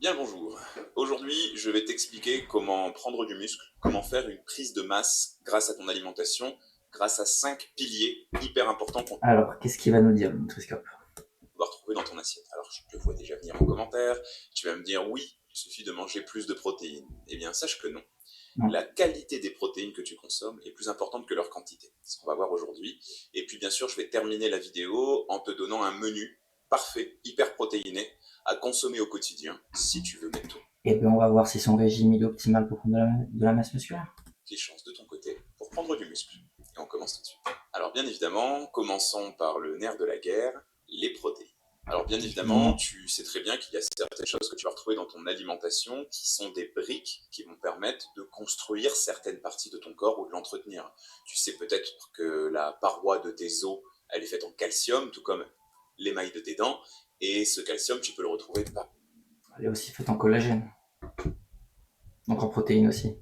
Bien bonjour. Aujourd'hui, je vais t'expliquer comment prendre du muscle, comment faire une prise de masse grâce à ton alimentation, grâce à 5 piliers hyper importants qu'on Alors, qu'est-ce qu'il va nous dire, le Nutriscope? va retrouver dans ton assiette. Alors, je te vois déjà venir en commentaire, tu vas me dire oui, il suffit de manger plus de protéines. Eh bien, sache que non. Non. La qualité des protéines que tu consommes est plus importante que leur quantité. C'est ce qu'on va voir aujourd'hui. Et puis, bien sûr, je vais terminer la vidéo en te donnant un menu parfait, hyper protéiné, à consommer au quotidien, si tu veux mettre tout Et bien, on va voir si son régime il est optimal pour prendre de la masse musculaire. les chances de ton côté pour prendre du muscle. Et on commence tout de suite. Alors bien évidemment, commençons par le nerf de la guerre, les protéines. Alors bien évidemment, Évidemment. tu sais très bien qu'il y a certaines choses que tu vas retrouver dans ton alimentation qui sont des briques qui vont permettre de construire certaines parties de ton corps ou de l'entretenir. Tu sais peut-être que la paroi de tes os, elle est faite en calcium, tout comme l'émail de tes dents, et ce calcium, tu peux le retrouver partout. Elle est aussi faite en collagène, donc en protéines aussi,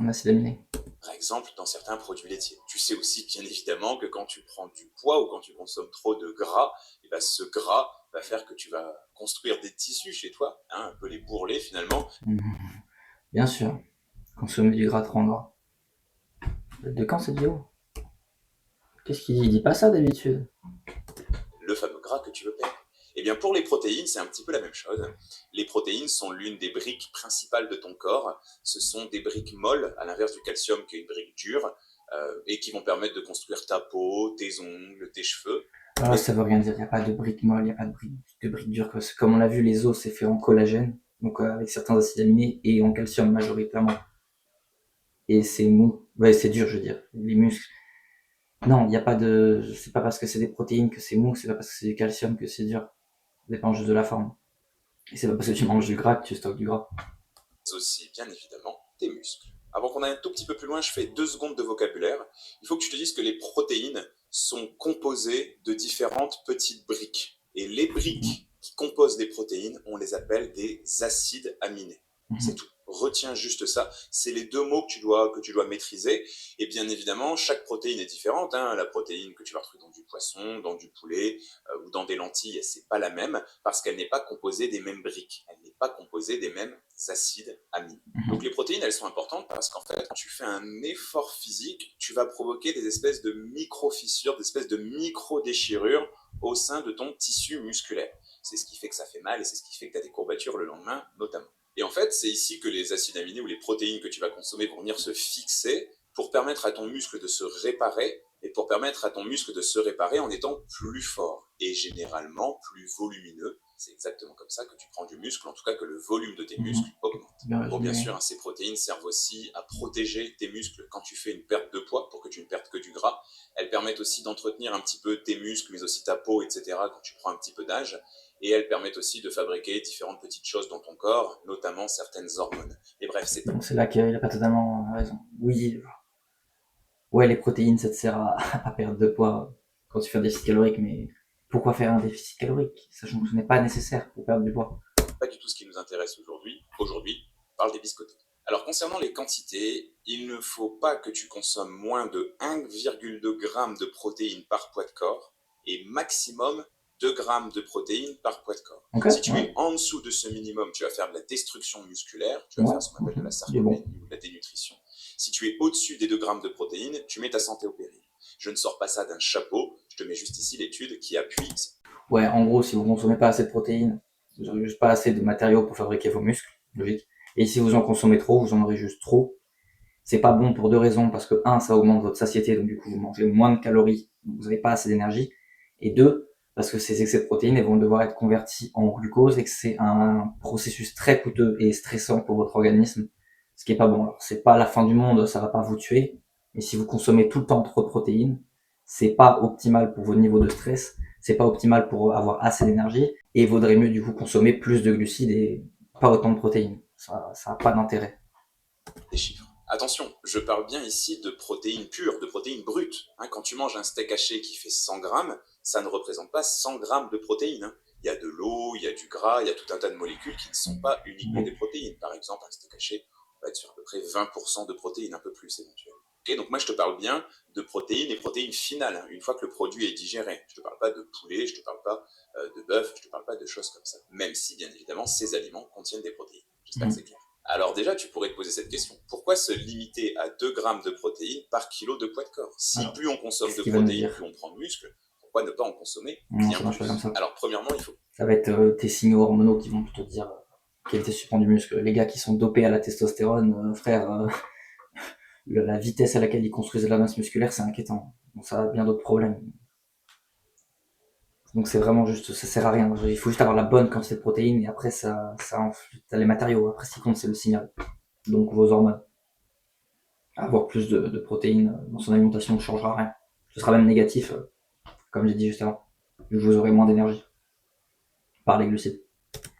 en acides aminés. Par exemple, dans certains produits laitiers. Tu sais aussi, bien évidemment, que quand tu prends du poids ou quand tu consommes trop de gras, et ben, ce gras va faire que tu vas construire des tissus chez toi, hein, un peu les bourrelets finalement. Mmh. Bien sûr, consommer du gras trop gras. De quand cette vidéo? Qu'est-ce qu'il dit? Il dit pas ça d'habitude. Le fameux gras que tu veux perdre. Eh bien, pour les protéines, c'est un petit peu la même chose. Les protéines sont l'une des briques principales de ton corps. Ce sont des briques molles, à l'inverse du calcium qui est une brique dure, et qui vont permettre de construire ta peau, tes ongles, tes cheveux. Alors, ça veut rien dire, il n'y a pas de briques molles, il n'y a pas de briques dures. Comme on l'a vu, les os c'est fait en collagène, donc avec certains acides aminés et en calcium majoritairement. Et c'est mou, ouais, c'est dur, je veux dire. Les muscles, non, il n'y a pas de. C'est pas parce que c'est des protéines que c'est mou, c'est pas parce que c'est du calcium que c'est dur. Ça dépend juste de la forme. Et c'est pas parce que tu manges du gras que tu stockes du gras. Aussi, bien évidemment, tes muscles. Avant qu'on aille un tout petit peu plus loin, je fais 2 secondes de vocabulaire. Il faut que tu te dises que les protéines sont composées de différentes petites briques. Et les briques qui composent les protéines, on les appelle des acides aminés. C'est tout. Retiens juste ça. C'est les 2 mots que tu dois maîtriser. Et bien évidemment, chaque protéine est différente, hein. La protéine que tu vas retrouver dans du poisson, dans du poulet ou dans des lentilles, c'est pas la même parce qu'elle n'est pas composée des mêmes briques. Elle n'est pas composée des mêmes acides aminés. Donc les protéines, elles sont importantes parce qu'en fait, quand tu fais un effort physique, tu vas provoquer des espèces de micro-fissures, des espèces de micro-déchirures au sein de ton tissu musculaire. C'est ce qui fait que ça fait mal et c'est ce qui fait que tu as des courbatures le lendemain, notamment. Et en fait, c'est ici que les acides aminés ou les protéines que tu vas consommer vont venir se fixer pour permettre à ton muscle de se réparer et pour permettre à ton muscle de se réparer en étant plus fort et généralement plus volumineux. C'est exactement comme ça que tu prends du muscle, en tout cas que le volume de tes muscles augmente. Bon, bien sûr, hein, ces protéines servent aussi à protéger tes muscles quand tu fais une perte de poids pour que tu ne perdes que du gras. Elles permettent aussi d'entretenir un petit peu tes muscles, mais aussi ta peau, etc. quand tu prends un petit peu d'âge. Et elles permettent aussi de fabriquer différentes petites choses dans ton corps, notamment certaines hormones. Et bref, c'est Donc c'est là qu'il a pas totalement raison. Oui, ouais, les protéines, ça te sert à perdre de poids quand tu fais un déficit calorique, mais pourquoi faire un déficit calorique, sachant que ce n'est pas nécessaire pour perdre du poids? pas du tout ce qui nous intéresse aujourd'hui. Aujourd'hui, on parle des biscottés. Alors concernant les quantités, il ne faut pas que tu consommes moins de 1,2 g de protéines par poids de corps et maximum 2 grammes de protéines par poids de corps. Ok, Si tu ouais, es en dessous de ce minimum, tu vas faire de la destruction musculaire, tu vas ouais, faire ce qu'on appelle de la c'est bon. sarcopénie ou de la dénutrition. Si tu es au-dessus des 2 grammes de protéines, tu mets ta santé au péril. Je ne sors pas ça d'un chapeau, je te mets juste ici l'étude qui appuie. Ouais, en gros, si vous consommez pas assez de protéines, vous n'aurez juste pas assez de matériaux pour fabriquer vos muscles, logique. Et si vous en consommez trop, vous en aurez juste trop. C'est pas bon pour deux raisons, parce que un, ça augmente votre satiété, donc du coup vous mangez moins de calories, donc vous n'avez pas assez d'énergie. Et deux, parce que ces excès de protéines elles vont devoir être convertis en glucose et que c'est un processus très coûteux et stressant pour votre organisme, ce qui est pas bon. Alors c'est pas la fin du monde, ça va pas vous tuer, mais si vous consommez tout le temps trop de protéines, c'est pas optimal pour vos niveaux de stress, c'est pas optimal pour avoir assez d'énergie, et il vaudrait mieux du coup consommer plus de glucides et pas autant de protéines. Ça a pas d'intérêt. Des chiffres. Attention, je parle bien ici de protéines pures, de protéines brutes. Hein, quand tu manges un steak haché qui fait 100 grammes, ça ne représente pas 100 grammes de protéines. Hein. Il y a de l'eau, il y a du gras, il y a tout un tas de molécules qui ne sont pas uniquement des protéines. Par exemple, un steak haché, on va être sur à peu près 20% de protéines, un peu plus éventuellement. Ok, donc moi je te parle bien de protéines et protéines finales, hein, une fois que le produit est digéré. Je te parle pas de poulet, je te parle pas de bœuf, je te parle pas de choses comme ça. Même si bien évidemment ces aliments contiennent des protéines. J'espère que c'est clair. Alors déjà tu pourrais te poser cette question. Pourquoi se limiter à 2 grammes de protéines par kilo de poids de corps? Si Alors, plus on consomme qu'est-ce de qu'il va nous protéines, dire? plus on prend de muscles, pourquoi ne pas en consommer Non, bien ça marche pas comme plus? ça. Alors premièrement il faut... Ça va être tes signaux hormonaux qui vont te dire quelle était suspend du muscle. Les gars qui sont dopés à la testostérone, frère, la vitesse à laquelle ils construisent de la masse musculaire, c'est inquiétant. Donc ça a bien d'autres problèmes. Donc c'est vraiment juste, ça sert à rien. Il faut juste avoir la bonne quantité de protéines et après t'as les matériaux. Après ce qui compte c'est le signal. Donc vos hormones. Avoir plus de protéines dans son alimentation ne changera rien. Ce sera même négatif, comme j'ai dit juste avant. Vous aurez moins d'énergie par les glucides.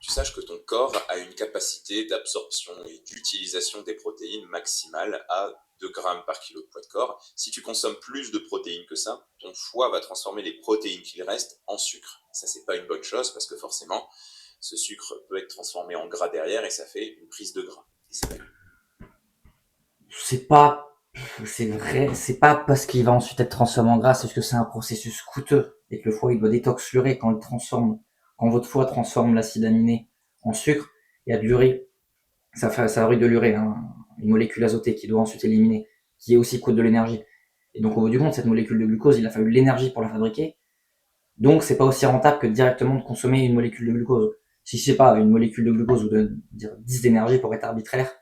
Tu saches que ton corps a une capacité d'absorption et d'utilisation des protéines maximale à 2 grammes par kilo de poids de corps. Si tu consommes plus de protéines que ça, ton foie va transformer les protéines qu'il reste en sucre. Ça, c'est pas une bonne chose parce que forcément, ce sucre peut être transformé en gras derrière et ça fait une prise de gras. C'est pas, c'est vrai, c'est pas parce qu'il va ensuite être transformé en gras, c'est parce que c'est un processus coûteux et que le foie il doit détoxurer quand votre foie transforme l'acide aminé en sucre, il y a de l'urée, ça fabrique de l'urée, hein, une molécule azotée qui doit ensuite éliminer, qui est aussi coûte de l'énergie. Et donc au bout du compte, cette molécule de glucose, il a fallu de l'énergie pour la fabriquer. Donc c'est pas aussi rentable que directement de consommer une molécule de glucose. Si c'est pas une molécule de glucose vous donne dire 10 d'énergie pour être arbitraire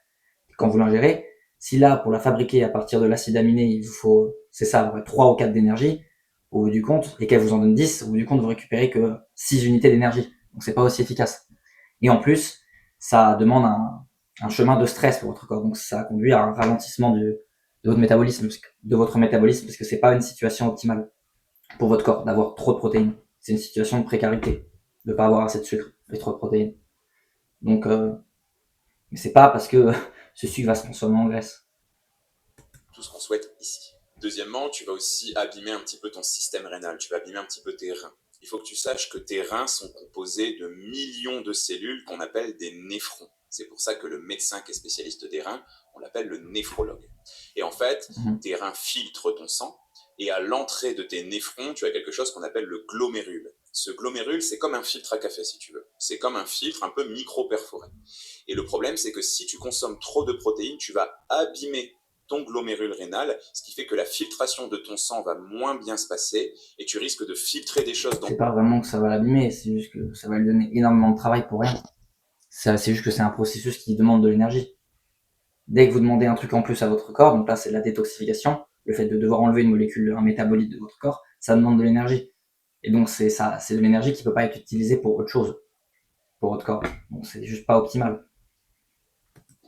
quand vous l'ingérez, si là pour la fabriquer à partir de l'acide aminé, il vous faut c'est ça, 3 ou 4 d'énergie au bout du compte et qu'elle vous en donne 10, au bout du compte vous récupérez que 6 unités d'énergie. Donc c'est pas aussi efficace. Et en plus, ça demande un chemin de stress pour votre corps. Donc ça conduit à un ralentissement de votre métabolisme parce que c'est pas une situation optimale pour votre corps d'avoir trop de protéines. C'est une situation de précarité de pas avoir assez de sucre et trop de protéines. Donc, mais c'est pas parce que ce sucre va se transformer en graisse. Tout ce qu'on souhaite ici. Deuxièmement, tu vas aussi abîmer un petit peu ton système rénal, tu vas abîmer un petit peu tes reins. Il faut que tu saches que tes reins sont composés de millions de cellules qu'on appelle des néphrons. C'est pour ça que le médecin qui est spécialiste des reins, on l'appelle le néphrologue. Et en fait, tes reins filtrent ton sang, et à l'entrée de tes néphrons, tu as quelque chose qu'on appelle le glomérule. Ce glomérule, c'est comme un filtre à café, si tu veux. C'est comme un filtre un peu micro-perforé. Et le problème, c'est que si tu consommes trop de protéines, tu vas abîmer ton glomérule rénal, ce qui fait que la filtration de ton sang va moins bien se passer et tu risques de filtrer des choses. C'est pas vraiment que ça va l'abîmer, c'est juste que ça va lui donner énormément de travail pour rien. C'est juste que c'est un processus qui demande de l'énergie. Dès que vous demandez un truc en plus à votre corps, donc là c'est la détoxification, le fait de devoir enlever une molécule, un métabolite de votre corps, ça demande de l'énergie. Et donc c'est de l'énergie qui peut pas être utilisée pour autre chose, pour votre corps. Donc c'est juste pas optimal.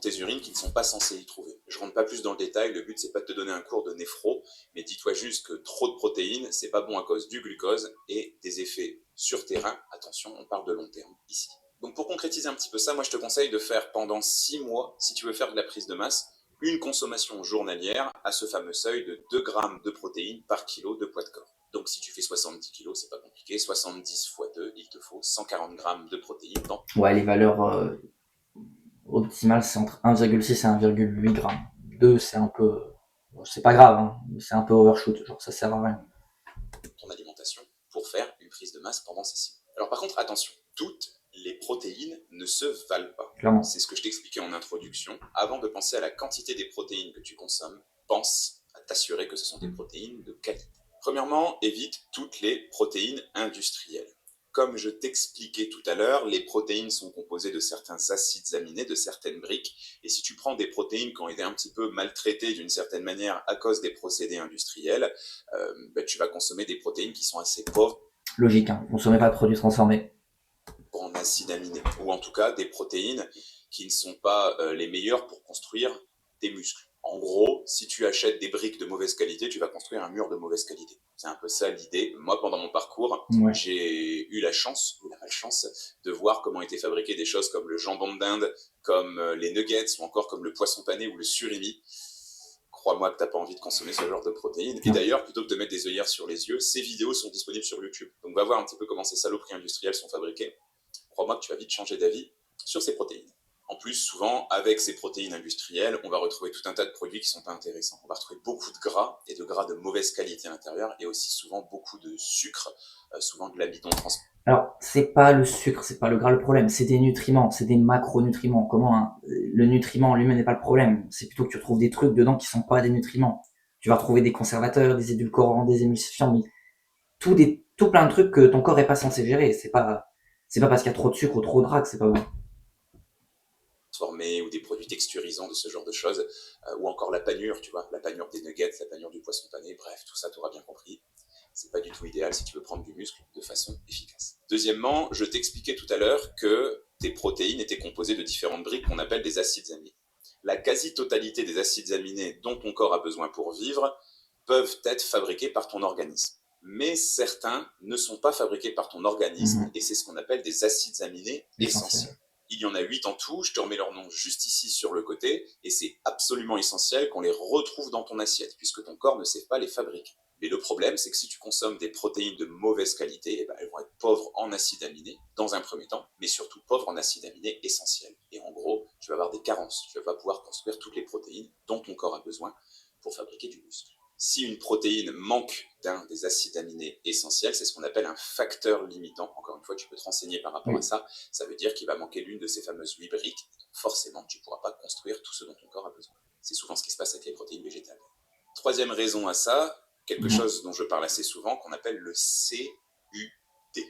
Tes urines qui ne sont pas censées y trouver. Je rentre pas plus dans le détail, le but c'est pas de te donner un cours de néphro, mais dis-toi juste que trop de protéines, c'est pas bon à cause du glucose et des effets sur tes reins. Attention, on parle de long terme ici. Donc pour concrétiser un petit peu ça, moi je te conseille de faire pendant 6 mois, si tu veux faire de la prise de masse, une consommation journalière à ce fameux seuil de 2 grammes de protéines par kilo de poids de corps. Donc si tu fais 70 kilos, c'est pas compliqué, 70 fois 2, il te faut 140 grammes de protéines dans... Ouais, les valeurs optimales c'est entre 1,6 et 1,8 grammes. 2 c'est un peu... C'est pas grave, hein, c'est un peu overshoot, genre ça sert à rien. Ton alimentation pour faire une prise de masse pendant ces 6 mois. Alors par contre, attention, toutes les protéines ne se valent pas. Clairement. C'est ce que je t'expliquais en introduction. Avant de penser à la quantité des protéines que tu consommes, pense à t'assurer que ce sont des protéines de qualité. Premièrement, évite toutes les protéines industrielles. Comme je t'expliquais tout à l'heure, les protéines sont composées de certains acides aminés, de certaines briques, et si tu prends des protéines qui ont été un petit peu maltraitées d'une certaine manière à cause des procédés industriels, tu vas consommer des protéines qui sont assez pauvres. Logique, hein. Consommez pas de produits transformés. En acides aminés, ou en tout cas des protéines qui ne sont pas les meilleures pour construire des muscles. En gros, si tu achètes des briques de mauvaise qualité, tu vas construire un mur de mauvaise qualité. C'est un peu ça l'idée. Moi, pendant mon parcours, j'ai eu la chance, ou la malchance, de voir comment étaient fabriquées des choses comme le jambon d'Inde, comme les nuggets, ou encore comme le poisson pané ou le surimi. Crois-moi que t'as pas envie de consommer ce genre de protéines. Et d'ailleurs, plutôt que de mettre des œillères sur les yeux, ces vidéos sont disponibles sur YouTube. Donc va voir un petit peu comment ces saloperies industrielles sont fabriquées. Crois-moi que tu vas vite changer d'avis sur ces protéines. En plus, plus, souvent, avec ces protéines industrielles, on va retrouver tout un tas de produits qui ne sont pas intéressants. On va retrouver beaucoup de gras, et de gras de mauvaise qualité à l'intérieur, et aussi souvent beaucoup de sucre, souvent de l'amidon trans. Alors, c'est pas le sucre, c'est pas le gras le problème, c'est des nutriments, c'est des macronutriments. Le nutriment en lui-même n'est pas le problème, c'est plutôt que tu retrouves des trucs dedans qui sont pas des nutriments. Tu vas retrouver des conservateurs, des édulcorants, des émulsifiants, tout plein de trucs que ton corps est pas censé gérer. C'est pas parce qu'il y a trop de sucre ou trop de gras que c'est pas bon. Transformés ou des produits texturisants, de ce genre de choses, ou encore la panure, tu vois, la panure des nuggets, la panure du poisson pané, bref, tout ça, tu auras bien compris. C'est pas du tout idéal si tu veux prendre du muscle de façon efficace. Deuxièmement, je t'expliquais tout à l'heure que tes protéines étaient composées de différentes briques qu'on appelle des acides aminés. La quasi-totalité des acides aminés dont ton corps a besoin pour vivre peuvent être fabriqués par ton organisme. Mais certains ne sont pas fabriqués par ton organisme, et c'est ce qu'on appelle des acides aminés essentiels. Il y en a 8 en tout, je te remets leur nom juste ici sur le côté, et c'est absolument essentiel qu'on les retrouve dans ton assiette, puisque ton corps ne sait pas les fabriquer. Mais le problème, c'est que si tu consommes des protéines de mauvaise qualité, eh ben, elles vont être pauvres en acides aminés, dans un premier temps, mais surtout pauvres en acides aminés essentiels. Et en gros, tu vas avoir des carences, tu vas pas pouvoir construire toutes les protéines dont ton corps a besoin pour fabriquer du muscle. Si une protéine manque d'un des acides aminés essentiels, c'est ce qu'on appelle un facteur limitant. Encore une fois, tu peux te renseigner par rapport à ça. Ça veut dire qu'il va manquer l'une de ces fameuses 8 briques. Forcément, tu ne pourras pas construire tout ce dont ton corps a besoin. C'est souvent ce qui se passe avec les protéines végétales. Troisième raison à ça, quelque chose dont je parle assez souvent, qu'on appelle le CUD,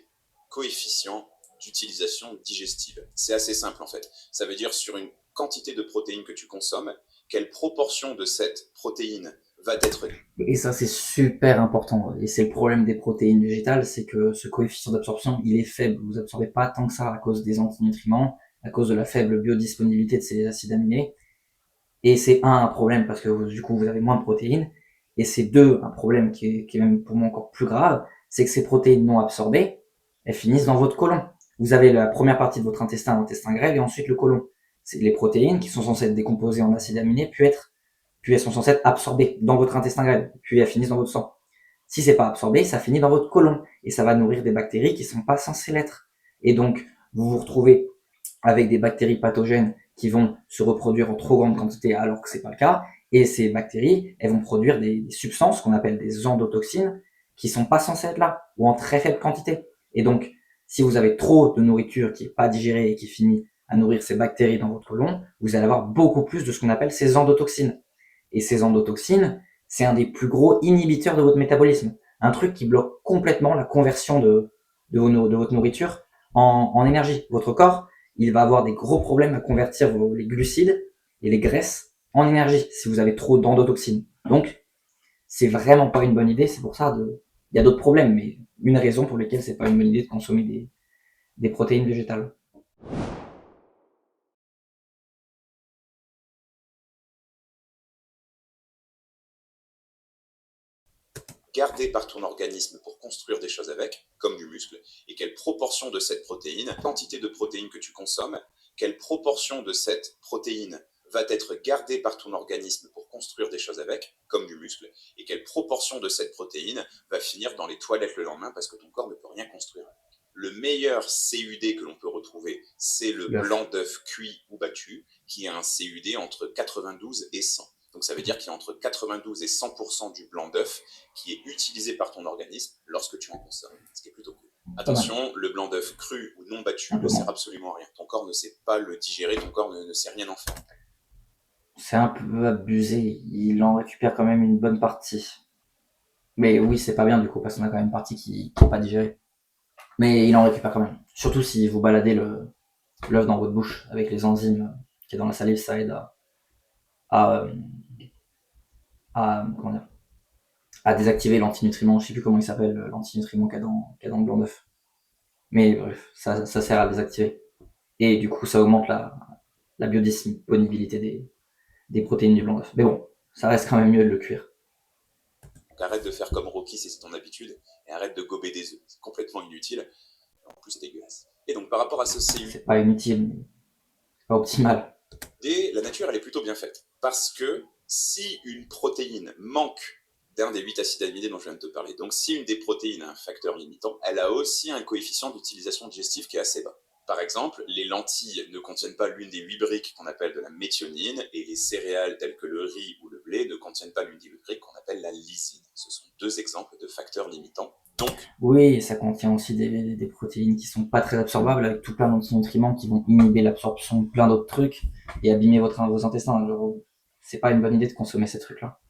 coefficient d'utilisation digestive. C'est assez simple en fait. Ça veut dire sur une quantité de protéines que tu consommes, quelle proportion de cette protéine va être... Et ça, c'est super important. Et c'est le problème des protéines végétales, c'est que ce coefficient d'absorption, il est faible. Vous absorbez pas tant que ça à cause des antinutriments, à cause de la faible biodisponibilité de ces acides aminés. Et c'est un problème parce que du coup, vous avez moins de protéines. Et c'est deux, un problème qui est même pour moi encore plus grave, c'est que ces protéines non absorbées, elles finissent dans votre côlon. Vous avez la première partie de votre intestin, l'intestin grêle, et ensuite le côlon. C'est les protéines qui sont censées être décomposées en acides aminés, puis elles sont censées être absorbées dans votre intestin grêle, puis elles finissent dans votre sang. Si c'est pas absorbé, ça finit dans votre côlon, et ça va nourrir des bactéries qui sont pas censées l'être. Et donc, vous vous retrouvez avec des bactéries pathogènes qui vont se reproduire en trop grande quantité alors que c'est pas le cas, et ces bactéries, elles vont produire des substances qu'on appelle des endotoxines qui sont pas censées être là, ou en très faible quantité. Et donc, si vous avez trop de nourriture qui est pas digérée et qui finit à nourrir ces bactéries dans votre côlon, vous allez avoir beaucoup plus de ce qu'on appelle ces endotoxines. Et ces endotoxines, c'est un des plus gros inhibiteurs de votre métabolisme. Un truc qui bloque complètement la conversion de votre nourriture en énergie. Votre corps, il va avoir des gros problèmes à convertir les glucides et les graisses en énergie si vous avez trop d'endotoxines. Donc, c'est vraiment pas une bonne idée. C'est pour ça il y a d'autres problèmes, mais une raison pour lesquelles c'est pas une bonne idée de consommer des protéines végétales. Gardée par ton organisme pour construire des choses avec, comme du muscle, et quelle proportion de cette protéine, quantité de protéines que tu consommes, quelle proportion de cette protéine va être gardée par ton organisme pour construire des choses avec, comme du muscle, et quelle proportion de cette protéine va finir dans les toilettes le lendemain parce que ton corps ne peut rien construire avec. Le meilleur CUD que l'on peut retrouver, c'est le blanc d'œuf cuit ou battu, qui a un CUD entre 92 et 100. Donc ça veut dire qu'il y a entre 92 et 100% du blanc d'œuf qui est utilisé par ton organisme lorsque tu en consommes, ce qui est plutôt cool. Attention, le blanc d'œuf cru ou non battu ne sert absolument à rien. Ton corps ne sait pas le digérer, ton corps ne sait rien en faire. C'est un peu abusé, il en récupère quand même une bonne partie. Mais oui, c'est pas bien du coup, parce qu'on a quand même une partie qui est pas digérée. Mais il en récupère quand même. Surtout si vous baladez l'œuf dans votre bouche avec les enzymes qui est dans la salive, ça aide à comment dire, à désactiver l'antinutriment. Je sais plus comment il s'appelle, l'antinutriment qu'il y a dans le blanc d'œuf. Mais bref, ça sert à désactiver. Et du coup, ça augmente la biodisponibilité des protéines du blanc d'œuf. Mais bon, ça reste quand même mieux de le cuire. Donc arrête de faire comme Rocky si c'est ton habitude, et arrête de gober des œufs. C'est complètement inutile. En plus, c'est dégueulasse. Et donc par rapport à ce CUD, c'est pas inutile, mais c'est pas optimal. La nature, elle est plutôt bien faite. Parce que si une protéine manque d'un des 8 acides aminés dont je viens de te parler, donc si une des protéines a un facteur limitant, elle a aussi un coefficient d'utilisation digestive qui est assez bas. Par exemple, les lentilles ne contiennent pas l'une des 8 briques qu'on appelle de la méthionine, et les céréales telles que le riz ou le blé ne contiennent pas l'une des 8 briques qu'on appelle la lysine. Ce sont deux exemples de facteurs limitants. Donc, Oui, ça contient aussi des protéines qui sont pas très absorbables, avec tout plein d'antinutriments qui vont inhiber l'absorption de plein d'autres trucs et abîmer vos intestins. Genre, c'est pas une bonne idée de consommer ces trucs-là.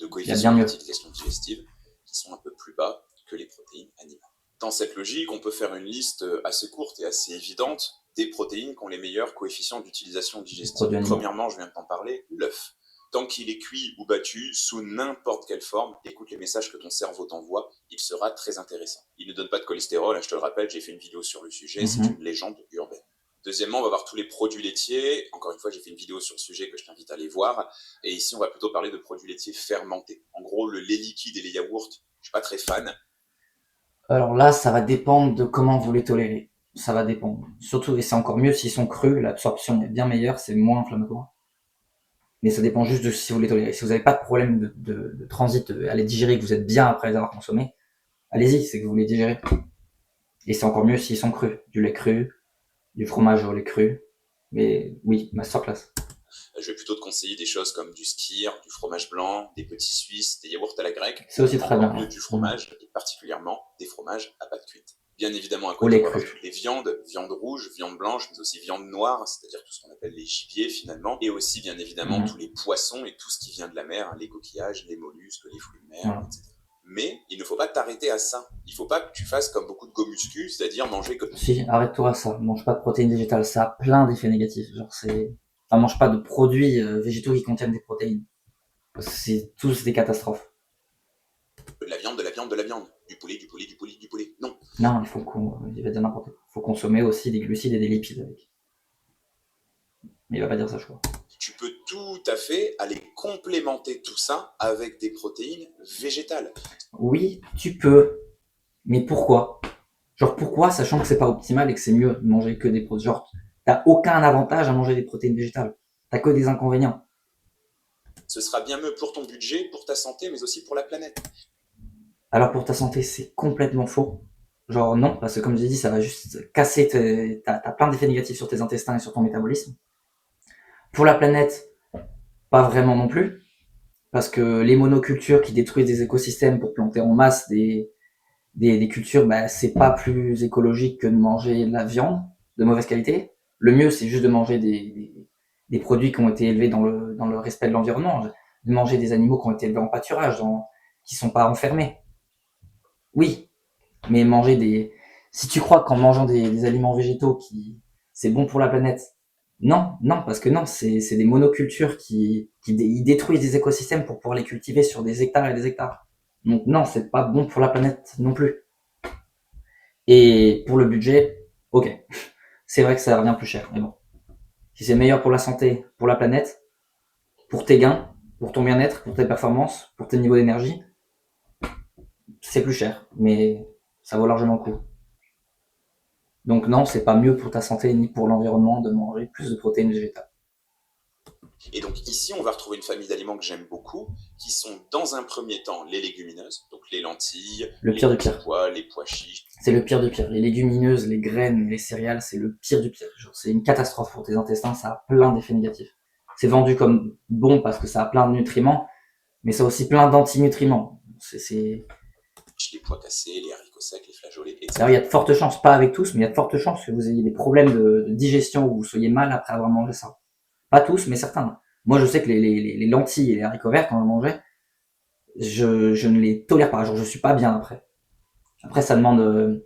de Il y a bien coefficients mieux. d'utilisation digestive qui sont un peu plus bas que les protéines animales. Dans cette logique, on peut faire une liste assez courte et assez évidente des protéines qui ont les meilleurs coefficients d'utilisation digestive. Premièrement, je viens de t'en parler, l'œuf. Tant qu'il est cuit ou battu, sous n'importe quelle forme, écoute les messages que ton cerveau t'envoie, il sera très intéressant. Il ne donne pas de cholestérol, je te le rappelle, j'ai fait une vidéo sur le sujet, c'est une légende urbaine. Deuxièmement, on va voir tous les produits laitiers. Encore une fois, j'ai fait une vidéo sur le sujet que je t'invite à aller voir. Et ici, on va plutôt parler de produits laitiers fermentés. En gros, le lait liquide et les yaourts, je suis pas très fan. Alors là, ça va dépendre de comment vous les tolérez. Ça va dépendre. Surtout, et c'est encore mieux s'ils sont crus, l'absorption est bien meilleure, c'est moins inflammatoire. Mais ça dépend juste de si vous les tolérez. Si vous n'avez pas de problème de transit à les digérer, que vous êtes bien après les avoir consommés, allez-y, c'est que vous les digérez. Et c'est encore mieux s'ils sont crus. Du lait cru, du fromage au lait cru. Mais oui, masterclass. Je vais plutôt te conseiller des choses comme du skyr, du fromage blanc, des petits suisses, des yaourts à la grecque. C'est aussi très bien. Mieux du fromage, et particulièrement des fromages à pâte cuite. Bien évidemment, à Au côté, lait on va avoir cru. toutes les viandes, viande rouge, viande blanche, mais aussi viande noire, c'est-à-dire tout ce qu'on appelle les gibiers finalement, et aussi bien évidemment tous les poissons et tout ce qui vient de la mer, les coquillages, les mollusques, les fruits de mer, etc. Mais il ne faut pas t'arrêter à ça. Il ne faut pas que tu fasses comme beaucoup de go muscu, c'est-à-dire manger que... Si, arrête-toi à ça. Mange pas de protéines végétales. Ça a plein d'effets négatifs. Genre, enfin, mange pas de produits végétaux qui contiennent des protéines. C'est tous des catastrophes. De la viande, de la viande, de la viande. Du poulet, du poulet, du poulet, du poulet. Non. Non, il va dire n'importe quoi. Il faut consommer aussi des glucides et des lipides avec. Mais il va pas dire ça, je crois. Tu peux tout à fait aller complémenter tout ça avec des protéines végétales. Oui, tu peux. Mais pourquoi? Genre pourquoi, sachant que c'est pas optimal et que c'est mieux de manger que des protéines. Genre, t'as aucun avantage à manger des protéines végétales. T'as que des inconvénients. Ce sera bien mieux pour ton budget, pour ta santé, mais aussi pour la planète. Alors pour ta santé, c'est complètement faux. Genre non, parce que comme j'ai dit, ça va juste casser t'as plein d'effets négatifs sur tes intestins et sur ton métabolisme. Pour la planète, pas vraiment non plus. Parce que les monocultures qui détruisent des écosystèmes pour planter en masse des cultures, bah, c'est pas plus écologique que de manger de la viande de mauvaise qualité. Le mieux, c'est juste de manger des produits qui ont été élevés dans le respect de l'environnement, de manger des animaux qui ont été élevés en pâturage, qui sont pas enfermés. Oui, mais si tu crois qu'en mangeant des aliments végétaux c'est bon pour la planète, non, non, parce que non, c'est des monocultures ils détruisent des écosystèmes pour pouvoir les cultiver sur des hectares et des hectares. Donc non, c'est pas bon pour la planète non plus. Et pour le budget, ok. C'est vrai que ça revient plus cher, mais bon. Si c'est meilleur pour la santé, pour la planète, pour tes gains, pour ton bien-être, pour tes performances, pour tes niveaux d'énergie, c'est plus cher, mais ça vaut largement le coup. Donc non, c'est pas mieux pour ta santé ni pour l'environnement de manger plus de protéines végétales. Et donc ici, on va retrouver une famille d'aliments que j'aime beaucoup, qui sont dans un premier temps les légumineuses, donc les lentilles, le pire les du pire. pois, les pois chiches. C'est le pire du pire. Les légumineuses, les graines, les céréales, c'est le pire du pire. Genre, c'est une catastrophe pour tes intestins, ça a plein d'effets négatifs. C'est vendu comme bon parce que ça a plein de nutriments, mais ça a aussi plein d'antinutriments. Les pois cassés, les haricots secs, les flageolets, etc. Alors, il y a de fortes chances, pas avec tous, mais il y a de fortes chances que vous ayez des problèmes de digestion ou vous soyez mal après avoir mangé ça. Pas tous, mais certains. Moi, je sais que les lentilles et les haricots verts, quand je mangeais, je ne les tolère pas. Genre, je suis pas bien après. Après, ça demande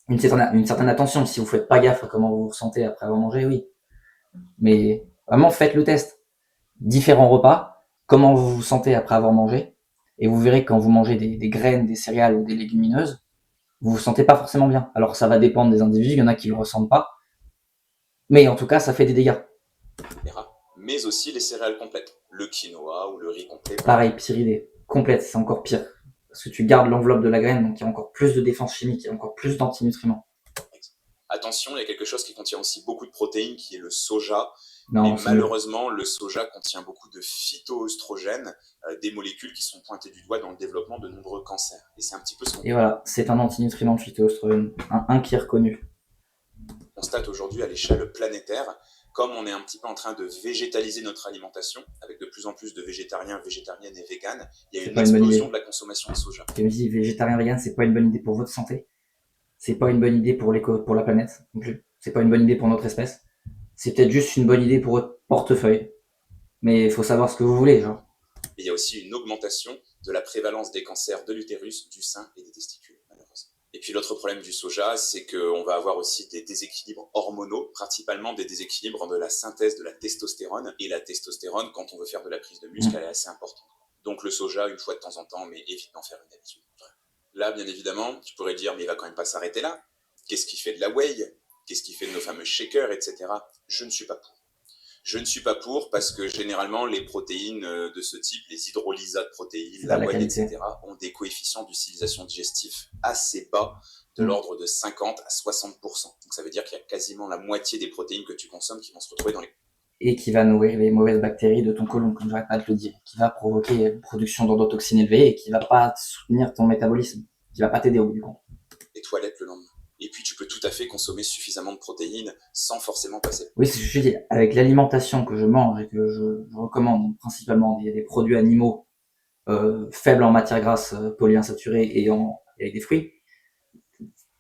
une certaine attention. Si vous faites pas gaffe à comment vous vous ressentez après avoir mangé, oui. Mais vraiment, faites le test. Différents repas, comment vous vous sentez après avoir mangé, et vous verrez que quand vous mangez des graines, des céréales ou des légumineuses, vous vous sentez pas forcément bien. Alors ça va dépendre des individus, il y en a qui le ressentent pas, mais en tout cas, ça fait des dégâts. Mais aussi les céréales complètes, le quinoa ou le riz complet. Pareil, pire idée. Complète, c'est encore pire. Parce que tu gardes l'enveloppe de la graine, donc il y a encore plus de défense chimique, il y a encore plus d'antinutriments. Attention, il y a quelque chose qui contient aussi beaucoup de protéines, qui est le soja. Non, mais malheureusement, le soja contient beaucoup de phytoœstrogènes, des molécules qui sont pointées du doigt dans le développement de nombreux cancers. Et c'est un petit peu ce qu'on... Et voilà, c'est un antinutriment phytoœstrogène, un qui est reconnu. constate aujourd'hui à l'échelle planétaire, comme on est un petit peu en train de végétaliser notre alimentation, avec de plus en plus de végétariens, végétariennes et véganes, il y a une explosion de la consommation de soja. Je me dis, végétarien, vegan, c'est pas une bonne idée pour votre santé. C'est pas une bonne idée pour la planète non plus. C'est pas une bonne idée pour notre espèce. C'est peut-être juste une bonne idée pour votre portefeuille. Mais il faut savoir ce que vous voulez, genre. Et il y a aussi une augmentation de la prévalence des cancers de l'utérus, du sein et des testicules, malheureusement. Et puis l'autre problème du soja, c'est qu'on va avoir aussi des déséquilibres hormonaux, principalement des déséquilibres de la synthèse de la testostérone. Et la testostérone, quand on veut faire de la prise de muscle, elle est assez importante. Donc le soja, une fois de temps en temps, mais évite d'en faire une habitude. Là, bien évidemment, tu pourrais dire, mais il va quand même pas s'arrêter là. Qu'est-ce qui fait de la whey? Qu'est-ce qui fait de nos fameux shakers, etc. Je ne suis pas pour. Je ne suis pas pour parce que généralement, les protéines de ce type, les hydrolysats de protéines, la whey, etc., ont des coefficients d'utilisation digestif assez bas, de l'ordre de 50 à 60%. Donc ça veut dire qu'il y a quasiment la moitié des protéines que tu consommes qui vont se retrouver dans les... Et qui va nourrir les mauvaises bactéries de ton côlon, comme j'arrête pas de le dire, qui va provoquer une production d'endotoxines élevée et qui va pas soutenir ton métabolisme, qui va pas t'aider au bout du compte. Les toilettes le lendemain. Et puis tu peux tout à fait consommer suffisamment de protéines sans forcément passer. Oui, c'est ce que je dis. Avec l'alimentation que je mange et que je recommande, principalement des produits animaux faibles en matière grasse, polyinsaturée et avec des fruits,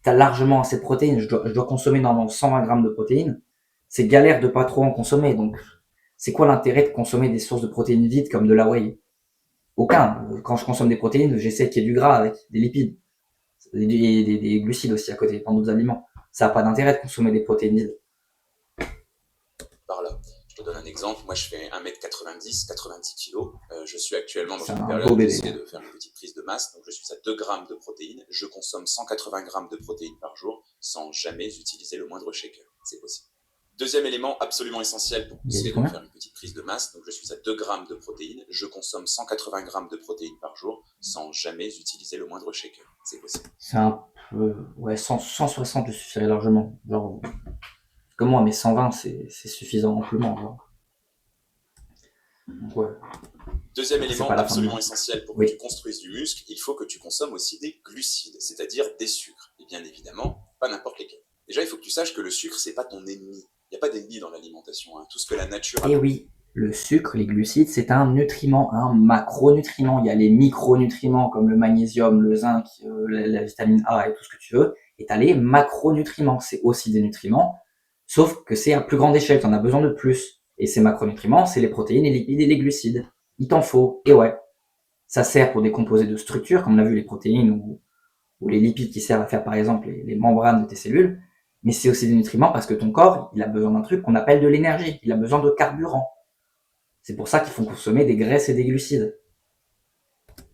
t'as largement assez de protéines. Je dois consommer normalement 120 grammes de protéines. C'est galère de pas trop en consommer. Donc, c'est quoi l'intérêt de consommer des sources de protéines vides comme de la whey? Aucun. Quand je consomme des protéines, j'essaie qu'il y ait du gras avec, des lipides. Et des glucides aussi à côté, dans d'autres aliments. Ça n'a pas d'intérêt de consommer des protéines vides. Par là. Je te donne un exemple. Moi, je fais 1m90, 90 kg. Je suis actuellement dans une période où j'essaie de faire une petite prise de masse. Donc, je suis à 2 grammes de protéines. Je consomme 180 grammes de protéines par jour sans jamais utiliser le moindre shaker. C'est possible. Deuxième élément absolument essentiel pour essayer de faire une petite prise de masse. Donc, je suis à 2 grammes de protéines. Je consomme 180 grammes de protéines par jour sans jamais utiliser le moindre shaker. C'est possible. C'est un peu... Ouais, 160 je suffirait largement. Genre... Comme moi, mais 120, c'est suffisant amplement. Genre. Donc, ouais. Deuxième élément absolument essentiel pour que tu construises du muscle, il faut que tu consommes aussi des glucides, c'est-à-dire des sucres. Et bien évidemment, pas n'importe lesquels. Déjà, il faut que tu saches que le sucre, c'est pas ton ennemi. Il n'y a pas d'ennemi dans l'alimentation. Hein. Tout ce que la nature a... Et oui, le sucre, les glucides, c'est un nutriment, un macronutriment. Il y a les micronutriments comme le magnésium, le zinc, la vitamine A et tout ce que tu veux. Et tu as les macronutriments, c'est aussi des nutriments, sauf que c'est à plus grande échelle, tu en as besoin de plus. Et ces macronutriments, c'est les protéines, les lipides et les glucides. Il t'en faut. Et ouais, ça sert pour des composés de structure, comme on a vu les protéines ou les lipides qui servent à faire par exemple les membranes de tes cellules. Mais c'est aussi des nutriments parce que ton corps, il a besoin d'un truc qu'on appelle de l'énergie. Il a besoin de carburant. C'est pour ça qu'il faut consommer des graisses et des glucides.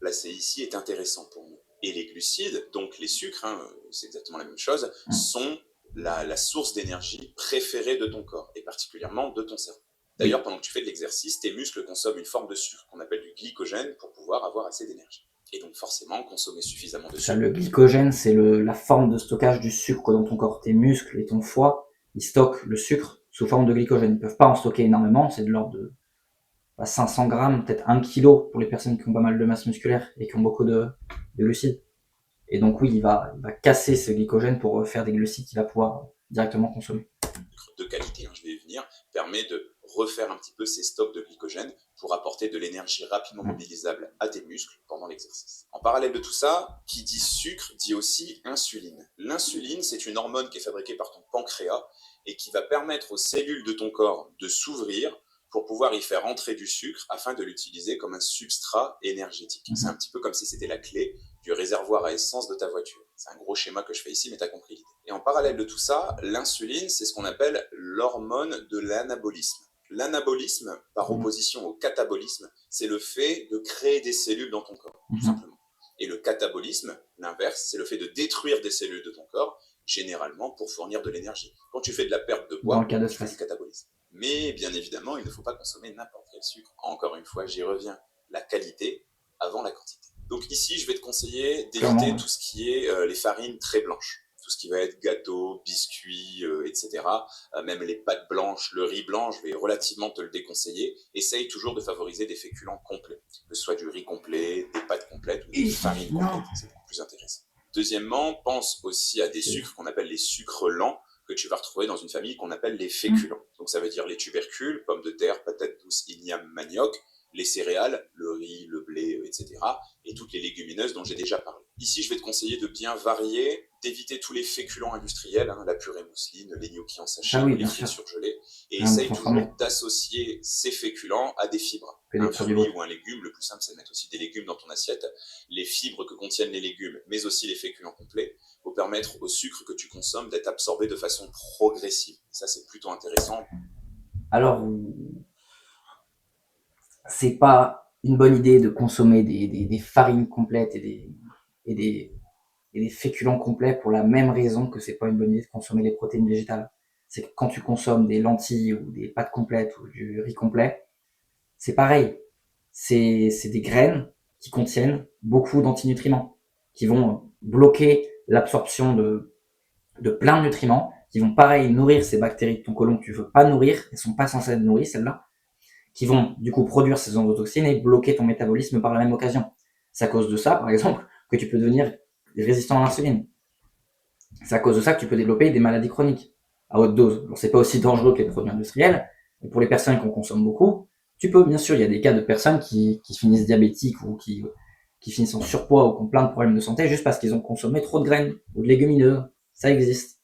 Placé ici est intéressant pour nous. Et les glucides, donc les sucres, hein, c'est exactement la même chose, sont la source d'énergie préférée de ton corps, et particulièrement de ton cerveau. D'ailleurs, pendant que tu fais de l'exercice, tes muscles consomment une forme de sucre qu'on appelle du glycogène pour pouvoir avoir assez d'énergie. Et donc forcément, consommer suffisamment de sucre. Le glycogène, c'est la forme de stockage du sucre dans ton corps. Tes muscles et ton foie, ils stockent le sucre sous forme de glycogène. Ils peuvent pas en stocker énormément, c'est de l'ordre de 500 grammes, peut-être 1 kilo pour les personnes qui ont pas mal de masse musculaire et qui ont beaucoup de glucides. Et donc oui, il va casser ce glycogène pour faire des glucides qu'il va pouvoir directement consommer. De qualité, hein, je vais y venir, permet de refaire un petit peu ces stocks de glycogène pour apporter de l'énergie rapidement mobilisable à tes muscles pendant l'exercice. En parallèle de tout ça, qui dit sucre dit aussi insuline. L'insuline, c'est une hormone qui est fabriquée par ton pancréas et qui va permettre aux cellules de ton corps de s'ouvrir pour pouvoir y faire entrer du sucre afin de l'utiliser comme un substrat énergétique. C'est un petit peu comme si c'était la clé du réservoir à essence de ta voiture. C'est un gros schéma que je fais ici, mais tu as compris l'idée. Et en parallèle de tout ça, l'insuline, c'est ce qu'on appelle l'hormone de l'anabolisme. L'anabolisme, par opposition au catabolisme, c'est le fait de créer des cellules dans ton corps, tout simplement. Et le catabolisme, l'inverse, c'est le fait de détruire des cellules de ton corps, généralement pour fournir de l'énergie. Quand tu fais de la perte de poids, tu fais du catabolisme. Mais bien évidemment, il ne faut pas consommer n'importe quel sucre. Encore une fois, j'y reviens. La qualité avant la quantité. Donc ici, je vais te conseiller d'éviter tout ce qui est les farines très blanches. Tout ce qui va être gâteau, biscuits, etc. Même les pâtes blanches, le riz blanc, je vais relativement te le déconseiller. Essaye toujours de favoriser des féculents complets. Que ce soit du riz complet, des pâtes complètes ou des farines complètes. C'est beaucoup plus intéressant. Deuxièmement, pense aussi à des sucres qu'on appelle les sucres lents, que tu vas retrouver dans une famille qu'on appelle les féculents. Donc ça veut dire les tubercules, pommes de terre, patates douces, igname, manioc, les céréales, le riz, le blé, etc. et toutes les légumineuses dont j'ai déjà parlé. Ici, je vais te conseiller de bien varier, d'éviter tous les féculents industriels, la purée mousseline, les gnocchis en sachet, Ah oui, les bien frites sûr. surgelées, et Ah, essaye transformé. toujours d'associer ces féculents à des fibres. Que des Un produits fruit bruts. ou un légume, le plus simple c'est de mettre aussi des légumes dans ton assiette. Les fibres que contiennent les légumes, mais aussi les féculents complets, vont permettre au sucre que tu consommes d'être absorbé de façon progressive. Ça, c'est plutôt intéressant. Alors, c'est pas une bonne idée de consommer des farines complètes et des féculents complets pour la même raison que c'est pas une bonne idée de consommer les protéines végétales. C'est que quand tu consommes des lentilles ou des pâtes complètes ou du riz complet, c'est pareil. C'est des graines qui contiennent beaucoup d'antinutriments, qui vont bloquer l'absorption de plein de nutriments, qui vont pareil nourrir ces bactéries de ton côlon que tu veux pas nourrir, elles sont pas censées être nourries celles-là, qui vont du coup produire ces endotoxines et bloquer ton métabolisme par la même occasion. C'est à cause de ça, par exemple, que tu peux devenir résistant à l'insuline. C'est à cause de ça que tu peux développer des maladies chroniques à haute dose. Alors, c'est pas aussi dangereux que les produits industriels, mais pour les personnes qui en consomment beaucoup, tu peux, bien sûr, il y a des cas de personnes qui finissent diabétiques ou qui finissent en surpoids ou qui ont plein de problèmes de santé juste parce qu'ils ont consommé trop de graines ou de légumineuses. Ça existe.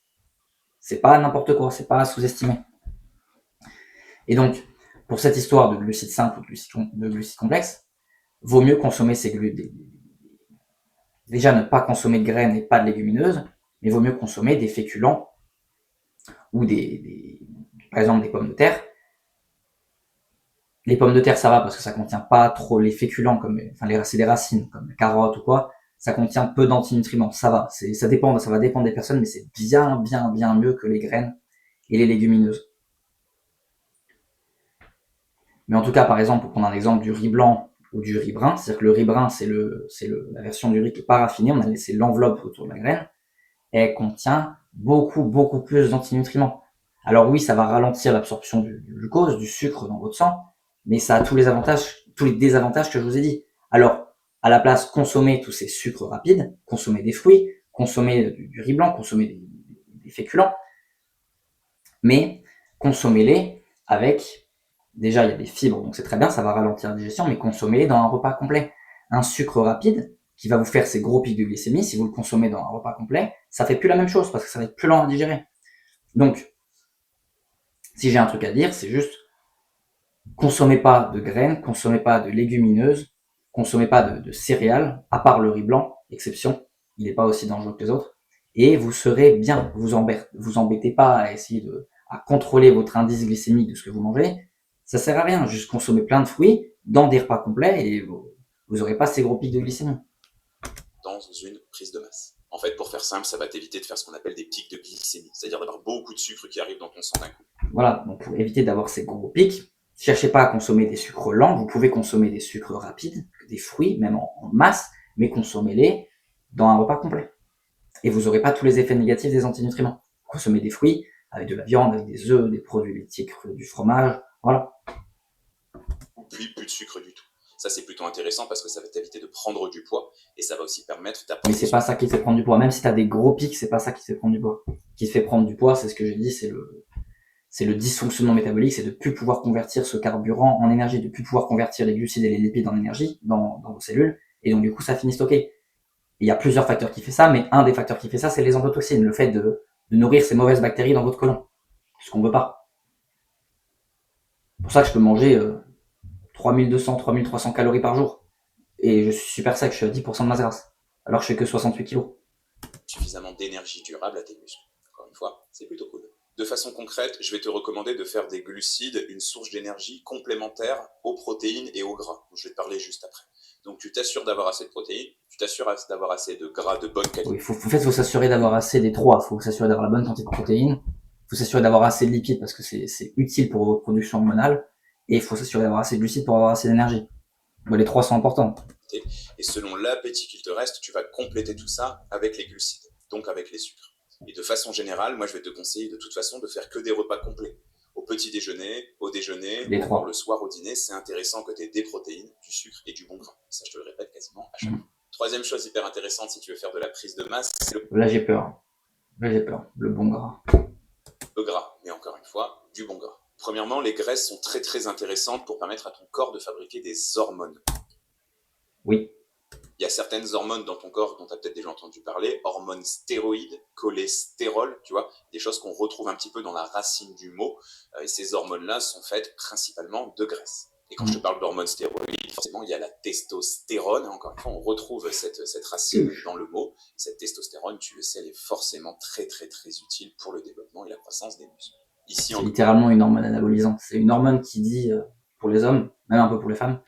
C'est pas n'importe quoi, c'est pas à sous-estimer. Et donc, pour cette histoire de glucides simples ou de glucides complexes, vaut mieux consommer ces glucides. Déjà, ne pas consommer de graines et pas de légumineuses, mais vaut mieux consommer des féculents ou par exemple des pommes de terre. Les pommes de terre, ça va parce que ça contient pas trop les féculents c'est des racines comme les carottes ou quoi. Ça contient peu d'antinutriments, ça va. Ça va dépendre des personnes, mais c'est bien mieux que les graines et les légumineuses. Mais en tout cas, par exemple, pour prendre un exemple du riz blanc ou du riz brun, c'est-à-dire que le riz brun, c'est la version du riz qui est pas raffinée, on a laissé l'enveloppe autour de la graine, elle contient beaucoup plus d'antinutriments. Alors oui, ça va ralentir l'absorption du glucose, du sucre dans votre sang, mais ça a tous les désavantages que je vous ai dit. Alors, à la place, consommez tous ces sucres rapides, consommez des fruits, consommez du riz blanc, consommez des féculents, mais consommez-les avec, déjà il y a des fibres, donc c'est très bien, ça va ralentir la digestion, mais consommez-les dans un repas complet. Un sucre rapide, qui va vous faire ces gros pics de glycémie, si vous le consommez dans un repas complet, ça fait plus la même chose, parce que ça va être plus lent à digérer. Donc, si j'ai un truc à dire, c'est juste, consommez pas de graines, consommez pas de légumineuses, consommez pas de céréales, à part le riz blanc, exception, il n'est pas aussi dangereux que les autres, et vous serez bien, vous embêtez pas à essayer à contrôler votre indice glycémique de ce que vous mangez, ça sert à rien, juste consommer plein de fruits dans des repas complets et vous aurez pas ces gros pics de glycémie. Dans une prise de masse. En fait, pour faire simple, ça va t'éviter de faire ce qu'on appelle des pics de glycémie, c'est-à-dire d'avoir beaucoup de sucre qui arrive dans ton sang d'un coup. Voilà, donc pour éviter d'avoir ces gros pics, cherchez pas à consommer des sucres lents, vous pouvez consommer des sucres rapides, des fruits, même en masse, mais consommez-les dans un repas complet. Et vous n'aurez pas tous les effets négatifs des antinutriments. Consommez des fruits, avec de la viande, avec des œufs, des produits laitiers, du fromage, voilà. Puis plus de sucre du tout. Ça, c'est plutôt intéressant parce que ça va t'éviter de prendre du poids et ça va aussi permettre Mais c'est pas ça qui te fait prendre du poids. Même si tu as des gros pics, c'est pas ça qui te fait prendre du poids. Ce qui te fait prendre du poids, c'est ce que j'ai dit, c'est le dysfonctionnement métabolique, c'est de plus pouvoir convertir ce carburant en énergie, de plus pouvoir convertir les glucides et les lipides en énergie dans vos cellules, et donc du coup ça finit stocké. Il y a plusieurs facteurs qui font ça, mais un des facteurs qui fait ça, c'est les endotoxines, le fait de nourrir ces mauvaises bactéries dans votre côlon, ce qu'on veut pas. C'est pour ça que je peux manger 3200, 3300 calories par jour, et je suis super sec, je suis à 10% de masse grasse, alors que je fais que 68 kilos. Suffisamment d'énergie durable à tes muscles. Encore une fois, c'est plutôt cool. De façon concrète, je vais te recommander de faire des glucides une source d'énergie complémentaire aux protéines et aux gras. Je vais te parler juste après. Donc tu t'assures d'avoir assez de protéines, tu t'assures d'avoir assez de gras de bonne qualité. Oui, faut s'assurer d'avoir assez des trois. Faut s'assurer d'avoir la bonne quantité de protéines. Faut s'assurer d'avoir assez de lipides parce que c'est utile pour votre production hormonale. Et il faut s'assurer d'avoir assez de glucides pour avoir assez d'énergie. Bon, les trois sont importants. Et selon l'appétit qu'il te reste, tu vas compléter tout ça avec les glucides, donc avec les sucres. Et de façon générale, moi je vais te conseiller de toute façon de faire que des repas complets. Au petit déjeuner, au déjeuner, Les trois. le soir, au dîner, c'est intéressant que tu aies des protéines, du sucre et du bon gras. Ça, je te le répète quasiment à chaque fois. Troisième chose hyper intéressante si tu veux faire de la prise de masse, c'est Là j'ai peur. Le bon gras. gras, mais encore une fois, du bon gras. Premièrement, les graisses sont très très intéressantes pour permettre à ton corps de fabriquer des hormones. Oui. Il y a certaines hormones dans ton corps dont tu as peut-être déjà entendu parler, hormones stéroïdes, cholestérol, tu vois, des choses qu'on retrouve un petit peu dans la racine du mot. Et ces hormones-là sont faites principalement de graisse. Et quand je te parle d'hormones stéroïdes, forcément, il y a la testostérone. Encore une fois, on retrouve cette racine dans le mot. Cette testostérone, tu le sais, elle est forcément très, très, très utile pour le développement et la croissance des muscles. C'est littéralement une hormone anabolisante. C'est une hormone qui dit, pour les hommes, même un peu pour les femmes,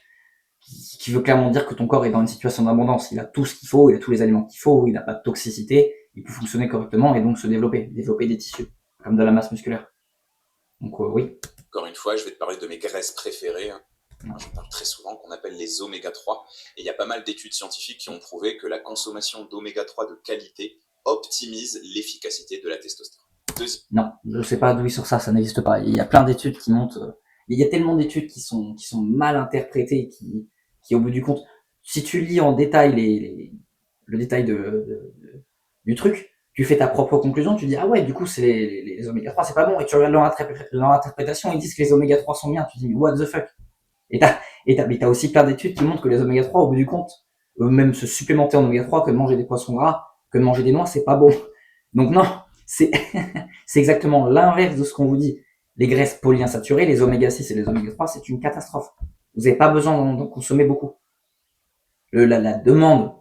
qui veut clairement dire que ton corps est dans une situation d'abondance. Il a tout ce qu'il faut, il a tous les aliments qu'il faut, il n'a pas de toxicité, il peut fonctionner correctement et donc se développer des tissus, comme de la masse musculaire. Donc oui. Encore une fois, je vais te parler de mes graisses préférées. Moi, je parle très souvent qu'on appelle les oméga 3. Et il y a pas mal d'études scientifiques qui ont prouvé que la consommation d'oméga 3 de qualité optimise l'efficacité de la testostérone. Non, je sais pas d'où il sort ça, ça n'existe pas. Il y a plein d'études qui montrent... Il y a tellement d'études qui sont mal interprétées, qui au bout du compte, si tu lis en détail le détail du truc, tu fais ta propre conclusion, tu dis ah ouais, du coup c'est les oméga 3 c'est pas bon, et tu regardes leur interprétation, ils disent que les oméga 3 sont bien, tu dis mais what the fuck. Et t'as aussi plein d'études qui montrent que les oméga 3 au bout du compte, même se supplémenter en oméga 3, que de manger des poissons gras, que de manger des noix, c'est pas bon. Donc non, c'est exactement l'inverse de ce qu'on vous dit. Les graisses polyinsaturées, les oméga 6 et les oméga 3, c'est une catastrophe. Vous n'avez pas besoin d'en consommer beaucoup. La demande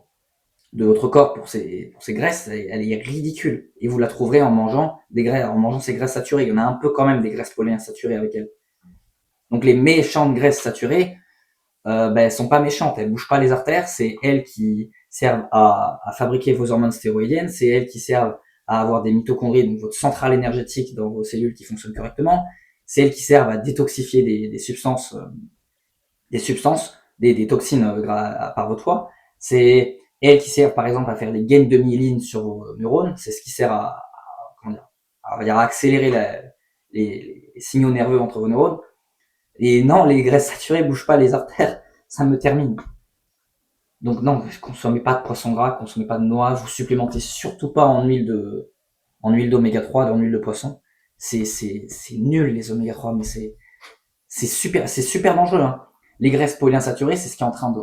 de votre corps pour ces graisses, elle est ridicule. Et vous la trouverez en mangeant ces graisses saturées. Il y en a un peu quand même des graisses polyinsaturées avec elles. Donc les méchantes graisses saturées, elles sont pas méchantes, elles bougent pas les artères, c'est elles qui servent à fabriquer vos hormones stéroïdiennes, c'est elles qui servent à avoir des mitochondries, donc votre centrale énergétique dans vos cellules qui fonctionnent correctement, c'est elles qui servent à détoxifier des substances, des toxines par votre foie, c'est elles qui servent par exemple à faire des gains de myéline sur vos neurones, c'est ce qui sert à accélérer les signaux nerveux entre vos neurones. Et non, les graisses saturées bougent pas les artères, ça me termine. Donc non, consommez pas de poisson gras, consommez pas de noix, vous supplémentez surtout pas en huile d'oméga 3, en huile de poisson. C'est nul les oméga 3, mais c'est super dangereux, hein. Les graisses polyinsaturées, c'est ce qui est en train de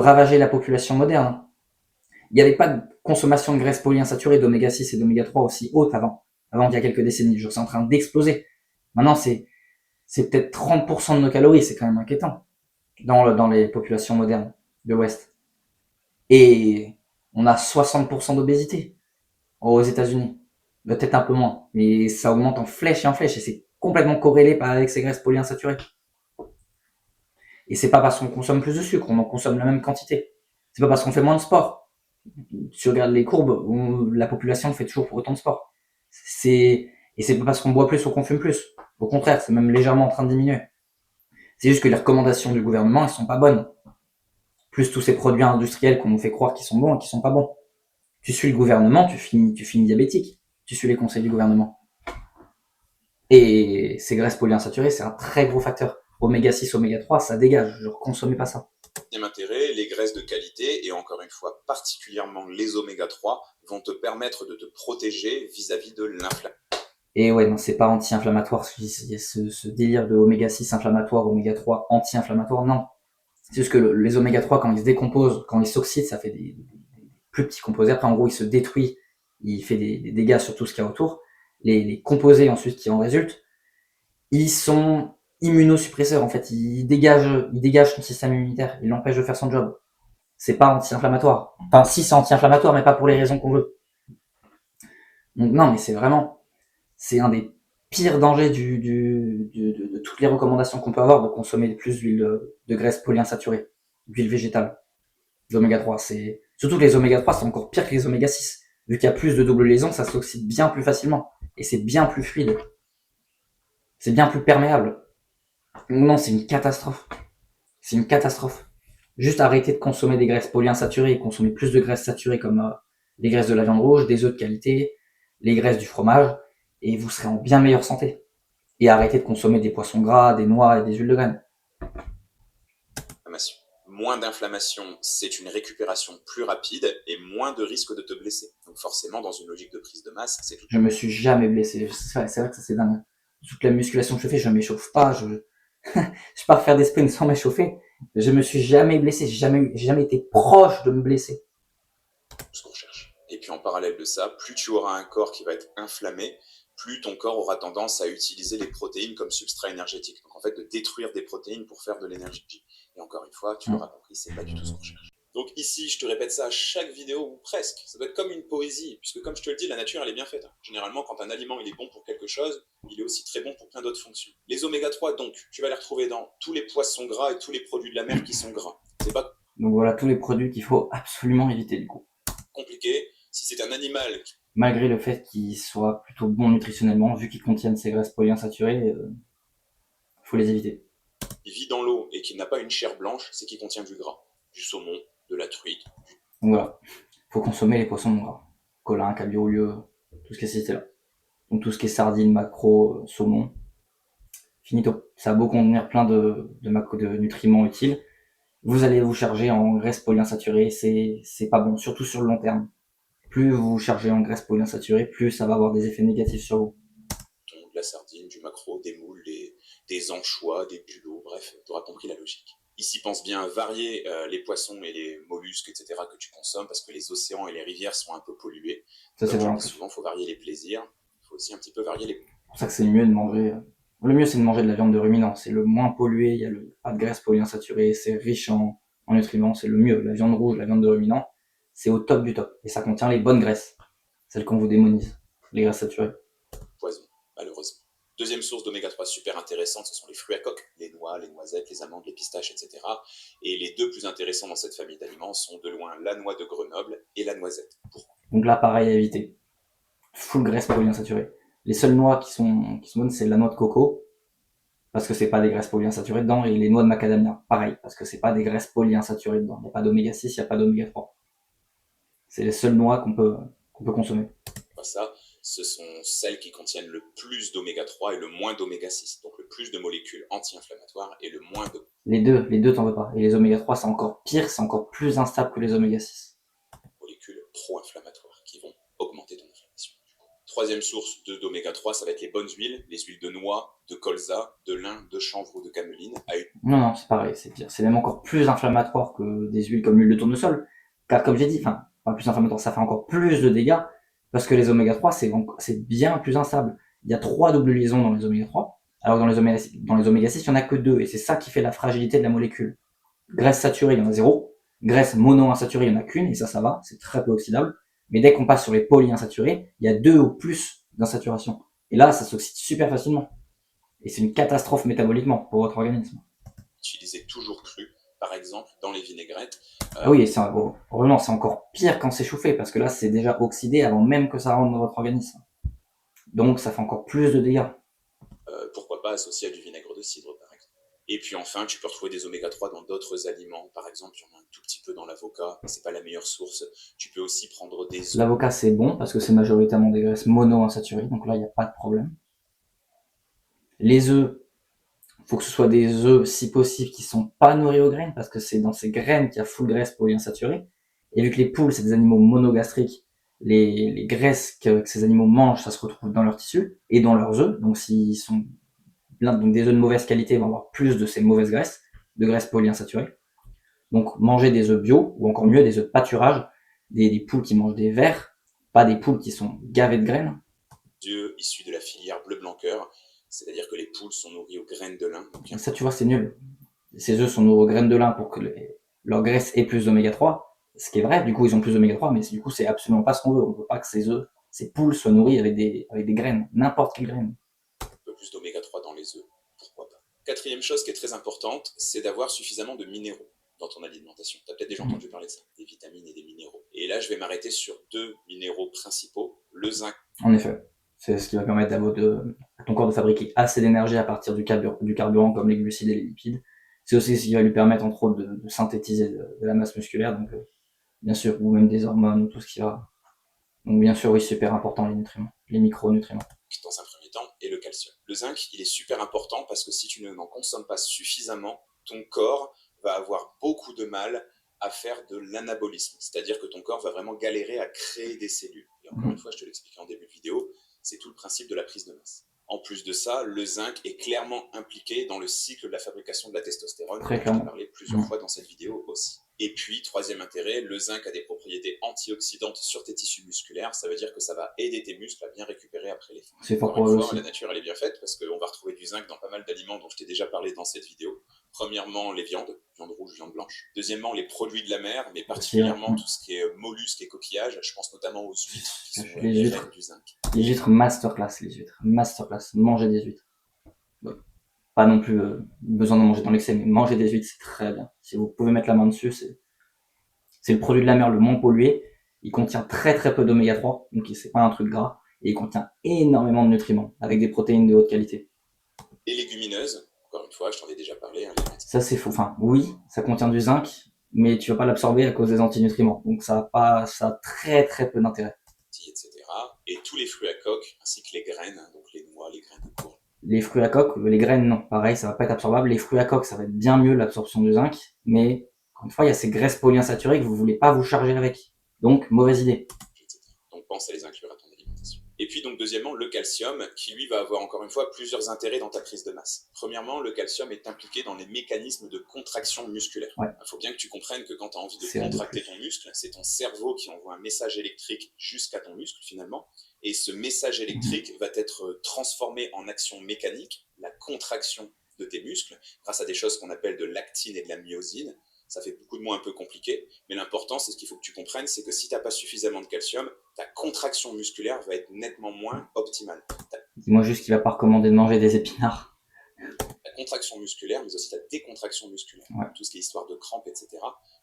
ravager la population moderne. Il n'y avait pas de consommation de graisses polyinsaturées d'oméga 6 et d'oméga 3 aussi haute avant il y a quelques décennies. C'est en train d'exploser. Maintenant, c'est peut-être 30% de nos calories, c'est quand même inquiétant dans les populations modernes de l'Ouest. Et on a 60% d'obésité aux États-Unis. Peut-être un peu moins, mais ça augmente en flèche et c'est complètement corrélé avec ces graisses polyinsaturées. Et c'est pas parce qu'on consomme plus de sucre, on en consomme la même quantité. C'est pas parce qu'on fait moins de sport. Tu regardes les courbes, où la population fait toujours pour autant de sport. Et c'est pas parce qu'on boit plus ou qu'on fume plus. Au contraire, c'est même légèrement en train de diminuer. C'est juste que les recommandations du gouvernement, elles sont pas bonnes. Plus tous ces produits industriels qu'on nous fait croire qu'ils sont bons et qu'ils sont pas bons. Tu suis le gouvernement, tu finis diabétique. Tu suis les conseils du gouvernement. Et ces graisses polyinsaturées, c'est un très gros facteur. Oméga 6, oméga 3, ça dégage. Je ne consommez pas ça. Deuxième intérêt, les graisses de qualité, et encore une fois, particulièrement les oméga 3, vont te permettre de te protéger vis-à-vis de l'inflammation. Et ouais, non, c'est pas anti-inflammatoire. Il y a ce délire de oméga 6 inflammatoire, oméga 3 anti-inflammatoire. Non. C'est juste que les oméga 3, quand ils se décomposent, quand ils s'oxydent, ça fait des plus petits composés. Après, en gros, il se détruit, il fait des dégâts sur tout ce qu'il y a autour. Les composés ensuite qui en résultent, ils sont immunosuppresseurs en fait. Ils dégagent ton système immunitaire. Ils l'empêchent de faire son job. C'est pas anti-inflammatoire. Enfin, si c'est anti-inflammatoire, mais pas pour les raisons qu'on veut. Donc non, mais c'est un des pires dangers de toutes les recommandations qu'on peut avoir de consommer plus d'huile de graisse polyinsaturée, d'huile végétale, d'oméga 3. Surtout que les oméga 3, c'est encore pire que les oméga 6. Vu qu'il y a plus de double liaison, ça s'oxyde bien plus facilement. Et c'est bien plus fluide. C'est bien plus perméable. Non, c'est une catastrophe. C'est une catastrophe. Juste arrêter de consommer des graisses polyinsaturées et consommer plus de graisses saturées comme les graisses de la viande rouge, des œufs de qualité, les graisses du fromage, et vous serez en bien meilleure santé. Et arrêtez de consommer des poissons gras, des noix et des huiles de graines. Moins d'inflammation, c'est une récupération plus rapide et moins de risque de te blesser. Donc forcément, dans une logique de prise de masse, c'est tout. Je me suis jamais blessé. C'est vrai que ça c'est dingue. Toute la musculation que je fais, je m'échauffe pas. Je pars faire des sprints sans m'échauffer. Je me suis jamais blessé. J'ai jamais été proche de me blesser. Ce qu'on recherche. Et puis en parallèle de ça, plus tu auras un corps qui va être inflammé, plus ton corps aura tendance à utiliser les protéines comme substrat énergétique. Donc en fait, de détruire des protéines pour faire de l'énergie. Et encore une fois, tu l'auras compris, c'est pas du tout ce qu'on recherche. Donc ici, je te répète ça à chaque vidéo, ou presque. Ça doit être comme une poésie, puisque comme je te le dis, la nature, elle est bien faite. Généralement, quand un aliment il est bon pour quelque chose, il est aussi très bon pour plein d'autres fonctions. Les oméga 3, donc, tu vas les retrouver dans tous les poissons gras et tous les produits de la mer qui sont gras. C'est pas Donc voilà tous les produits qu'il faut absolument éviter du coup. compliqué. Si c'est un animal, Malgré le fait qu'ils soient plutôt bons nutritionnellement, vu qu'ils contiennent ces graisses polyinsaturées, faut les éviter. qui vit dans l'eau et qui n'a pas une chair blanche, c'est qu'il contient du gras. Du saumon, de la truite. Donc voilà, faut consommer les poissons gras. Colin, cabillaud, lieu, tout ce qui est cité là. Donc tout ce qui est sardines, maquereau, saumon. Finito. Ça a beau contenir plein de nutriments utiles. Vous allez vous charger en graisses polyinsaturées, c'est pas bon, surtout sur le long terme. Plus vous vous chargez en graisses polyinsaturées, plus ça va avoir des effets négatifs sur vous. Donc de la sardine, du maquereau, des moules, des anchois, des bulots, bref, tu auras compris la logique. Ici, pense bien à varier les poissons et les mollusques, etc. que tu consommes, parce que les océans et les rivières sont un peu pollués. Ça c'est vrai. Souvent, il faut varier les plaisirs, il faut aussi un petit peu varier les... C'est pour ça que c'est mieux de manger... Le mieux c'est de manger de la viande de ruminant, c'est le moins pollué, il y a pas de graisse polyinsaturée, c'est riche en nutriments, c'est le mieux. La viande rouge, la viande de ruminant, c'est au top du top. Et ça contient les bonnes graisses, celles qu'on vous démonise, les graisses saturées. Poison, malheureusement. Deuxième source d'oméga 3 super intéressante, ce sont les fruits à coque, les noix, les noisettes, les amandes, les pistaches, etc. Et les deux plus intéressants dans cette famille d'aliments sont de loin la noix de Grenoble et la noisette. Pourquoi? Donc là, pareil à éviter. Full graisse polyinsaturée. Les seules noix qui sont bonnes, c'est la noix de coco, parce que c'est pas des graisses polyinsaturées dedans, et les noix de macadamia, pareil, parce que c'est pas des graisses polyinsaturées dedans. Il n'y a pas d'oméga 6, il n'y a pas d'oméga 3. C'est les seules noix qu'on peut consommer. Ça, ce sont celles qui contiennent le plus d'oméga 3 et le moins d'oméga 6. Donc le plus de molécules anti-inflammatoires et le moins de... Les deux t'en veux pas. Et les oméga 3, c'est encore pire, c'est encore plus instable que les oméga 6. Molécules pro-inflammatoires qui vont augmenter ton inflammation. Troisième source d'oméga 3, ça va être les bonnes huiles, les huiles de noix, de colza, de lin, de chanvre ou de cameline. Non, c'est pareil, c'est pire. C'est même encore plus inflammatoire que des huiles comme l'huile de tournesol. Car comme j'ai dit, pas plus inflammatoire, ça fait encore plus de dégâts, parce que les oméga 3, c'est bien plus instable. Il y a 3 doubles liaisons dans les oméga 3, alors que dans les oméga 6, il y en a que 2, et c'est ça qui fait la fragilité de la molécule. Graisse saturée, il y en a 0. Graisse monoinsaturée, il y en a qu'une, et ça va, c'est très peu oxydable. Mais dès qu'on passe sur les polyinsaturés, il y a 2 ou plus d'insaturation. Et là, ça s'oxyde super facilement. Et c'est une catastrophe métaboliquement pour votre organisme. Utilisez toujours cru, par exemple, dans les vinaigrettes. Ah oui, vraiment, c'est encore pire quand c'est chauffé, parce que là, c'est déjà oxydé avant même que ça rentre dans votre organisme. Donc, ça fait encore plus de dégâts. Pourquoi pas associé à du vinaigre de cidre, par exemple. Et puis enfin, tu peux retrouver des oméga 3 dans d'autres aliments. Par exemple, il y en a un tout petit peu dans l'avocat, mais c'est pas la meilleure source. Tu peux aussi prendre des œufs. L'avocat, c'est bon, parce que c'est majoritairement des graisses monoinsaturées, donc là, il n'y a pas de problème. Les œufs, faut que ce soit des œufs, si possible, qui sont pas nourris aux graines, parce que c'est dans ces graines qu'il y a full graisse polyinsaturée. Et vu que les poules, c'est des animaux monogastriques, les graisses que ces animaux mangent, ça se retrouve dans leurs tissus et dans leurs œufs. Donc s'ils sont donc des œufs de mauvaise qualité, vont avoir plus de ces mauvaises graisses, de graisses polyinsaturées. Donc manger des œufs bio, ou encore mieux des œufs de pâturage, des poules qui mangent des vers, pas des poules qui sont gavées de graines. Œufs issus de la filière bleu-blanc-cœur, c'est-à-dire que les poules sont nourries aux graines de lin. Donc, ça, tu vois, c'est nul. Ces œufs sont nourris aux graines de lin pour que leur graisse ait plus d'oméga 3, ce qui est vrai, du coup ils ont plus d'oméga 3, mais du coup c'est absolument pas ce qu'on veut. On veut pas que ces poules soient nourries avec des graines, n'importe quelle graine. Un peu plus d'oméga 3 dans les œufs, pourquoi pas. Quatrième chose qui est très importante, c'est d'avoir suffisamment de minéraux dans ton alimentation. Tu as peut-être déjà entendu parler de ça, des vitamines et des minéraux. Et là, je vais m'arrêter sur 2 minéraux principaux, le zinc. En effet, c'est ce qui va permettre à ton corps de fabriquer assez d'énergie à partir du carburant comme les glucides et les lipides. C'est aussi ce qui va lui permettre entre autres de synthétiser de la masse musculaire, donc bien sûr, ou même des hormones ou tout ce qui va. Donc bien sûr, oui, super important les nutriments, les micronutriments. Dans un premier temps, et le calcium. Le zinc, il est super important parce que si tu n'en consommes pas suffisamment, ton corps va avoir beaucoup de mal à faire de l'anabolisme, c'est-à-dire que ton corps va vraiment galérer à créer des cellules. Et encore une fois, je te l'expliquais en début de vidéo, c'est tout le principe de la prise de masse. En plus de ça, le zinc est clairement impliqué dans le cycle de la fabrication de la testostérone, dont je t'ai parlé plusieurs fois dans cette vidéo aussi. Et puis, troisième intérêt, le zinc a des propriétés antioxydantes sur tes tissus musculaires, ça veut dire que ça va aider tes muscles à bien récupérer après l'effort. C'est fort Encore une fois, aussi. la nature elle est bien faite parce qu'on va retrouver du zinc dans pas mal d'aliments dont je t'ai déjà parlé dans cette vidéo. Premièrement, les viandes, viande rouge, viande blanche. Deuxièmement, les produits de la mer, mais particulièrement tout ce qui est mollusques et coquillages. Je pense notamment aux huîtres, qui sont les reines du zinc. Les huîtres masterclass, les huîtres masterclass. Mangez des huîtres. Pas non plus besoin d'en manger dans l'excès, mais manger des huîtres, c'est très bien. Si vous pouvez mettre la main dessus, c'est le produit de la mer le moins pollué. Il contient très très peu d'oméga 3, donc c'est pas un truc gras. Et il contient énormément de nutriments, avec des protéines de haute qualité. Les légumineuses, encore une fois, je t'en ai déjà parlé. Ça c'est faux. Enfin, oui, ça contient du zinc, mais tu vas pas l'absorber à cause des antinutriments. Donc ça a très très peu d'intérêt. Etc. Et tous les fruits à coque, ainsi que les graines, donc les noix, les graines de courge. Les fruits à coque, les graines, non. Pareil, ça va pas être absorbable. Les fruits à coque, ça va être bien mieux l'absorption du zinc, mais encore une fois, il y a ces graisses polyinsaturées que vous voulez pas vous charger avec. Donc, mauvaise idée. Donc, pense à les inclure à ton alimentation. Et puis, donc, deuxièmement, le calcium, qui lui va avoir encore une fois plusieurs intérêts dans ta prise de masse. Premièrement, le calcium est impliqué dans les mécanismes de contraction musculaire. Il faut bien que tu comprennes que quand tu as envie de contracter ton muscle, c'est ton cerveau qui envoie un message électrique jusqu'à ton muscle finalement. Et ce message électrique va être transformé en action mécanique, la contraction de tes muscles, grâce à des choses qu'on appelle de l'actine et de la myosine. Ça fait beaucoup de mots un peu compliqués, mais l'important, c'est ce qu'il faut que tu comprennes, c'est que si tu n'as pas suffisamment de calcium, ta contraction musculaire va être nettement moins optimale. Dis-moi juste qu'il va pas recommander de manger des épinards. La contraction musculaire, mais aussi la décontraction musculaire, tout ce qui est histoire de crampes, etc.,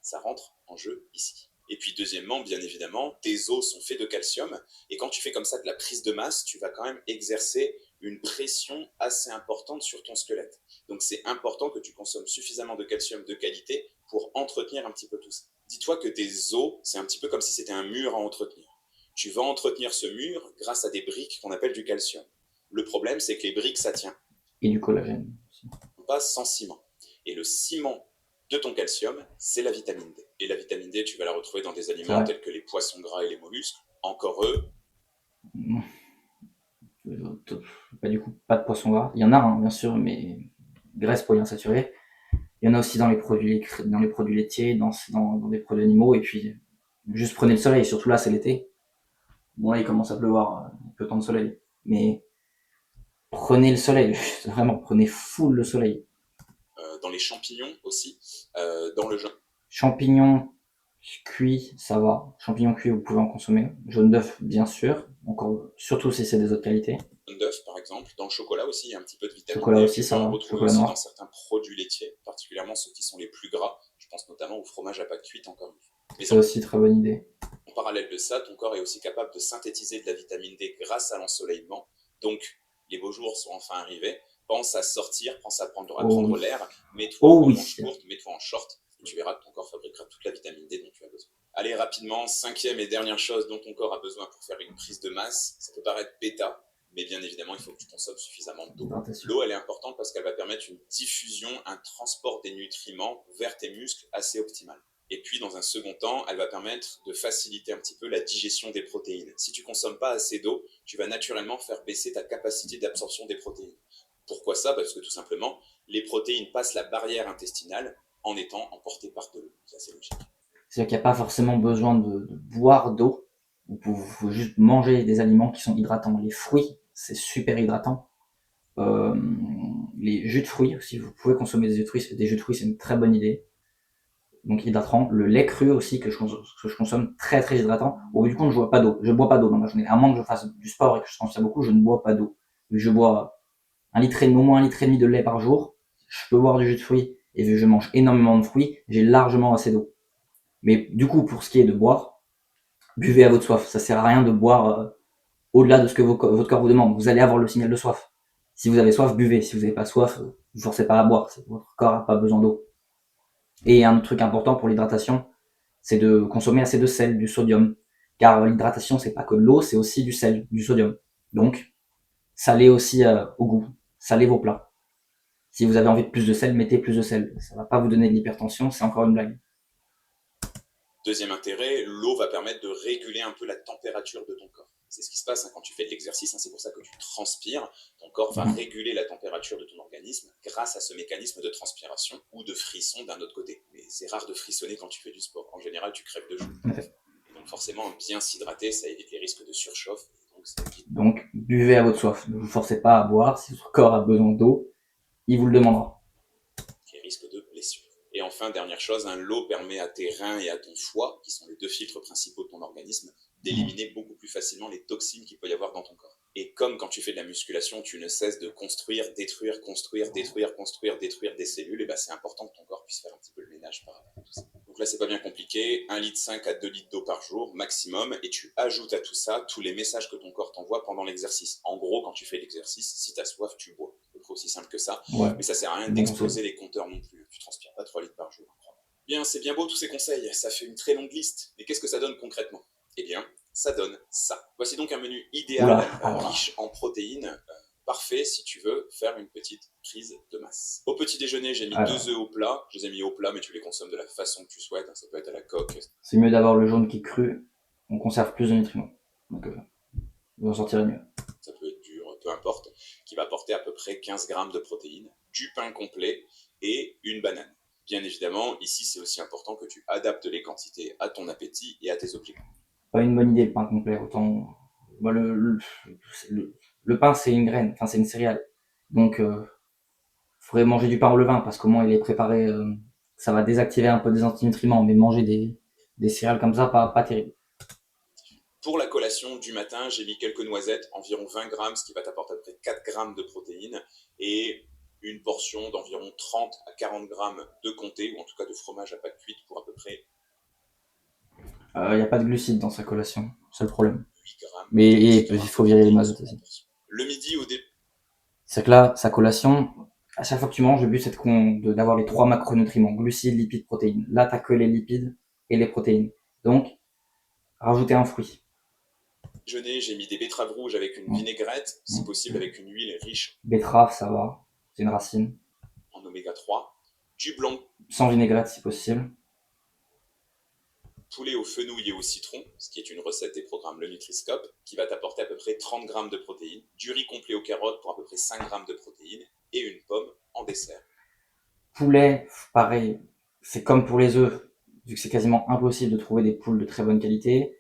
ça rentre en jeu ici. Et puis deuxièmement, bien évidemment, tes os sont faits de calcium, et quand tu fais comme ça de la prise de masse, tu vas quand même exercer une pression assez importante sur ton squelette. Donc c'est important que tu consommes suffisamment de calcium de qualité pour entretenir un petit peu tout ça. Dis-toi que tes os, c'est un petit peu comme si c'était un mur à entretenir. Tu vas entretenir ce mur grâce à des briques qu'on appelle du calcium. Le problème, c'est que les briques, ça tient. Et du collagène aussi. Pas sans ciment. Et le ciment de ton calcium, c'est la vitamine D. Et la vitamine D, tu vas la retrouver dans des aliments tels que les poissons gras et les mollusques. Encore eux. Pas de poissons gras. Il y en a, bien sûr, mais graisse polyinsaturée. Il y en a aussi dans les produits laitiers, dans des produits animaux. Et puis, juste prenez le soleil. Surtout là, c'est l'été. Bon, là, il commence à pleuvoir. Un peu de temps de soleil. Mais prenez le soleil. Vraiment, prenez full le soleil. Dans les champignons aussi. Dans le jaune. Champignons cuits, ça va. Champignons cuits, vous pouvez en consommer. Jaune d'œuf, bien sûr. Encore, surtout si c'est des autres qualités. Jaune d'œuf, par exemple. Dans le chocolat aussi, il y a un petit peu de vitamine D. Chocolat aussi, ça va. On retrouve aussi dans certains produits laitiers, particulièrement ceux qui sont les plus gras. Je pense notamment au fromage à pâte cuite, encore une fois. C'est aussi très bonne idée. En parallèle de ça, ton corps est aussi capable de synthétiser de la vitamine D grâce à l'ensoleillement. Donc, les beaux jours sont enfin arrivés. Pense à sortir, pense à prendre l'air. Mets-toi en manche courte, mets-toi en short. Et tu verras que ton corps fabriquera toute la vitamine D dont tu as besoin. Allez, rapidement, cinquième et dernière chose dont ton corps a besoin pour faire une prise de masse. Ça peut paraître bêta, mais bien évidemment, il faut que tu consommes suffisamment d'eau. L'eau, elle est importante parce qu'elle va permettre une diffusion, un transport des nutriments vers tes muscles assez optimal. Et puis, dans un second temps, elle va permettre de faciliter un petit peu la digestion des protéines. Si tu ne consommes pas assez d'eau, tu vas naturellement faire baisser ta capacité d'absorption des protéines. Pourquoi ça? Parce que tout simplement, les protéines passent la barrière intestinale en étant emportées par de l'eau. C'est assez logique. C'est-à-dire qu'il n'y a pas forcément besoin de boire d'eau. Il faut juste manger des aliments qui sont hydratants. Les fruits, c'est super hydratant. Les jus de fruits aussi, vous pouvez consommer des jus de fruits, c'est une très bonne idée. Donc hydratant. Le lait cru aussi que je consomme, très très hydratant. Au bout du compte, je bois pas d'eau. Je bois pas d'eau dans ma journée. À moins que je fasse du sport et que je transpire beaucoup, je ne bois pas d'eau. Vu que je bois au moins 1,5 litre de lait par jour, je peux boire du jus de fruits. Et vu que je mange énormément de fruits, j'ai largement assez d'eau. Mais du coup, pour ce qui est de boire, buvez à votre soif. Ça sert à rien de boire au-delà de ce que votre corps vous demande. Vous allez avoir le signal de soif. Si vous avez soif, buvez. Si vous n'avez pas soif, vous forcez pas à boire. Votre corps n'a pas besoin d'eau. Et un truc important pour l'hydratation, c'est de consommer assez de sel, du sodium. Car l'hydratation, c'est pas que de l'eau, c'est aussi du sel, du sodium. Donc, salez aussi au goût. Salez vos plats. Si vous avez envie de plus de sel, mettez plus de sel. Ça va pas vous donner de l'hypertension, c'est encore une blague. Deuxième intérêt, l'eau va permettre de réguler un peu la température de ton corps. C'est ce qui se passe quand tu fais de l'exercice, c'est pour ça que tu transpires. Ton corps va réguler la température de ton organisme grâce à ce mécanisme de transpiration ou de frisson d'un autre côté. Mais c'est rare de frissonner quand tu fais du sport. En général, tu crèves de chaud. Et donc forcément, bien s'hydrater, ça évite les risques de surchauffe. Donc, buvez à votre soif. Ne vous forcez pas à boire. Si votre corps a besoin d'eau, il vous le demandera. Les risques de blessure. Et enfin, dernière chose, l'eau permet à tes reins et à ton foie, qui sont les deux filtres principaux de ton organisme, d'éliminer beaucoup plus facilement les toxines qu'il peut y avoir dans ton corps. Et comme quand tu fais de la musculation, tu ne cesses de construire, détruire des cellules, et ben c'est important que ton corps puisse faire un petit peu le ménage par rapport à tout ça. Donc là, c'est pas bien compliqué, 1,5 litre à 2 litres d'eau par jour maximum, et tu ajoutes à tout ça tous les messages que ton corps t'envoie pendant l'exercice. En gros, quand tu fais l'exercice, si tu as soif, tu bois. C'est aussi simple que ça, mais ça sert à rien d'exploser les compteurs non plus. Tu transpires pas 3 litres par jour. Bien, c'est bien beau tous ces conseils, ça fait une très longue liste, mais qu'est-ce que ça donne concrètement? Eh bien, ça donne ça. Voici donc un menu idéal, riche en protéines, parfait si tu veux faire une petite prise de masse. Au petit déjeuner, j'ai mis 2 œufs au plat. Je les ai mis au plat, mais tu les consommes de la façon que tu souhaites. Ça peut être à la coque. C'est mieux d'avoir le jaune qui est cru. On conserve plus de nutriments. Donc, vous en sortirez mieux. Ça peut être dur, peu importe. Qui va apporter à peu près 15 grammes de protéines, du pain complet et une banane. Bien évidemment, ici, c'est aussi important que tu adaptes les quantités à ton appétit et à tes obligations. Pas une bonne idée le pain complet. Autant, bah, le pain, c'est une graine, enfin c'est une céréale. Donc, faudrait manger du pain au levain parce qu'au moins il est préparé. Ça va désactiver un peu des antinutriments, mais manger des céréales comme ça, pas terrible. Pour la collation du matin, j'ai mis quelques noisettes, environ 20 grammes, ce qui va t'apporter à peu près 4 grammes de protéines, et une portion d'environ 30 à 40 grammes de comté, ou en tout cas de fromage à pâte cuite pour à peu près... Il n'y a pas de glucides dans sa collation, c'est le problème. 8 grammes. Mais il faut virer les noisettes aussi. Le midi au début. C'est que là, sa collation, à chaque fois que tu manges, le but c'est d'avoir les 3 macronutriments, glucides, lipides, protéines. Là, t'as que les lipides et les protéines. Donc, rajoutez un fruit. Déjeuner, j'ai mis des betteraves rouges avec une vinaigrette, si possible avec une huile riche. Betterave, ça va, c'est une racine. En oméga 3. Du blanc. Sans vinaigrette si possible. Poulet au fenouil et au citron, ce qui est une recette des programmes Le Nutriscope, qui va t'apporter à peu près 30 grammes de protéines, du riz complet aux carottes pour à peu près 5 grammes de protéines, et une pomme en dessert. Poulet, pareil, c'est comme pour les œufs, vu que c'est quasiment impossible de trouver des poules de très bonne qualité.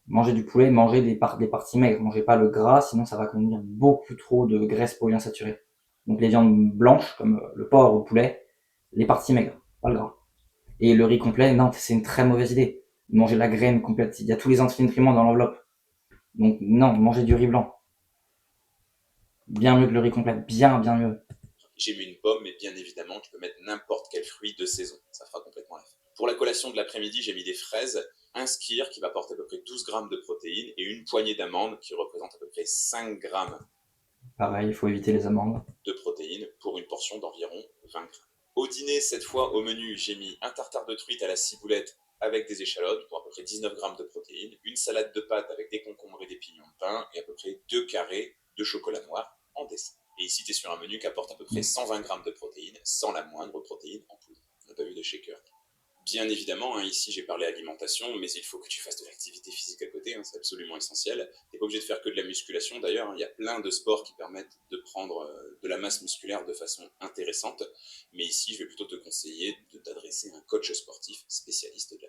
Mangez du poulet, mangez des parties maigres, mangez pas le gras, sinon ça va contenir beaucoup trop de graisse polyinsaturée. Donc les viandes blanches, comme le porc ou le poulet, les parties maigres, pas le gras. Et le riz complet, non, c'est une très mauvaise idée. Mangez la graine complète, il y a tous les antinutriments dans l'enveloppe. Donc non, mangez du riz blanc. Bien mieux que le riz complet, bien mieux. J'ai mis une pomme, mais bien évidemment, tu peux mettre n'importe quel fruit de saison. Ça fera complètement l'affaire. Pour la collation de l'après-midi, j'ai mis des fraises, un skyr qui va apporter à peu près 12 grammes de protéines et une poignée d'amandes qui représente à peu près 5 grammes. Pareil, il faut éviter les amandes. De protéines pour une portion d'environ 20 grammes. Au dîner, cette fois, au menu, j'ai mis un tartare de truite à la ciboulette avec des échalotes pour à peu près 19 grammes de protéines, une salade de pâtes avec des concombres et des pignons de pain et à peu près 2 carrés de chocolat noir en dessert. Et ici, tu es sur un menu qui apporte à peu près 120 grammes de protéines sans la moindre protéine en poudre. On n'a pas vu de shaker. Bien évidemment, ici j'ai parlé alimentation, mais il faut que tu fasses de l'activité physique à côté, c'est absolument essentiel. Tu n'es pas obligé de faire que de la musculation d'ailleurs, il y a plein de sports qui permettent de prendre de la masse musculaire de façon intéressante, mais ici je vais plutôt te conseiller de t'adresser à un coach sportif spécialiste de la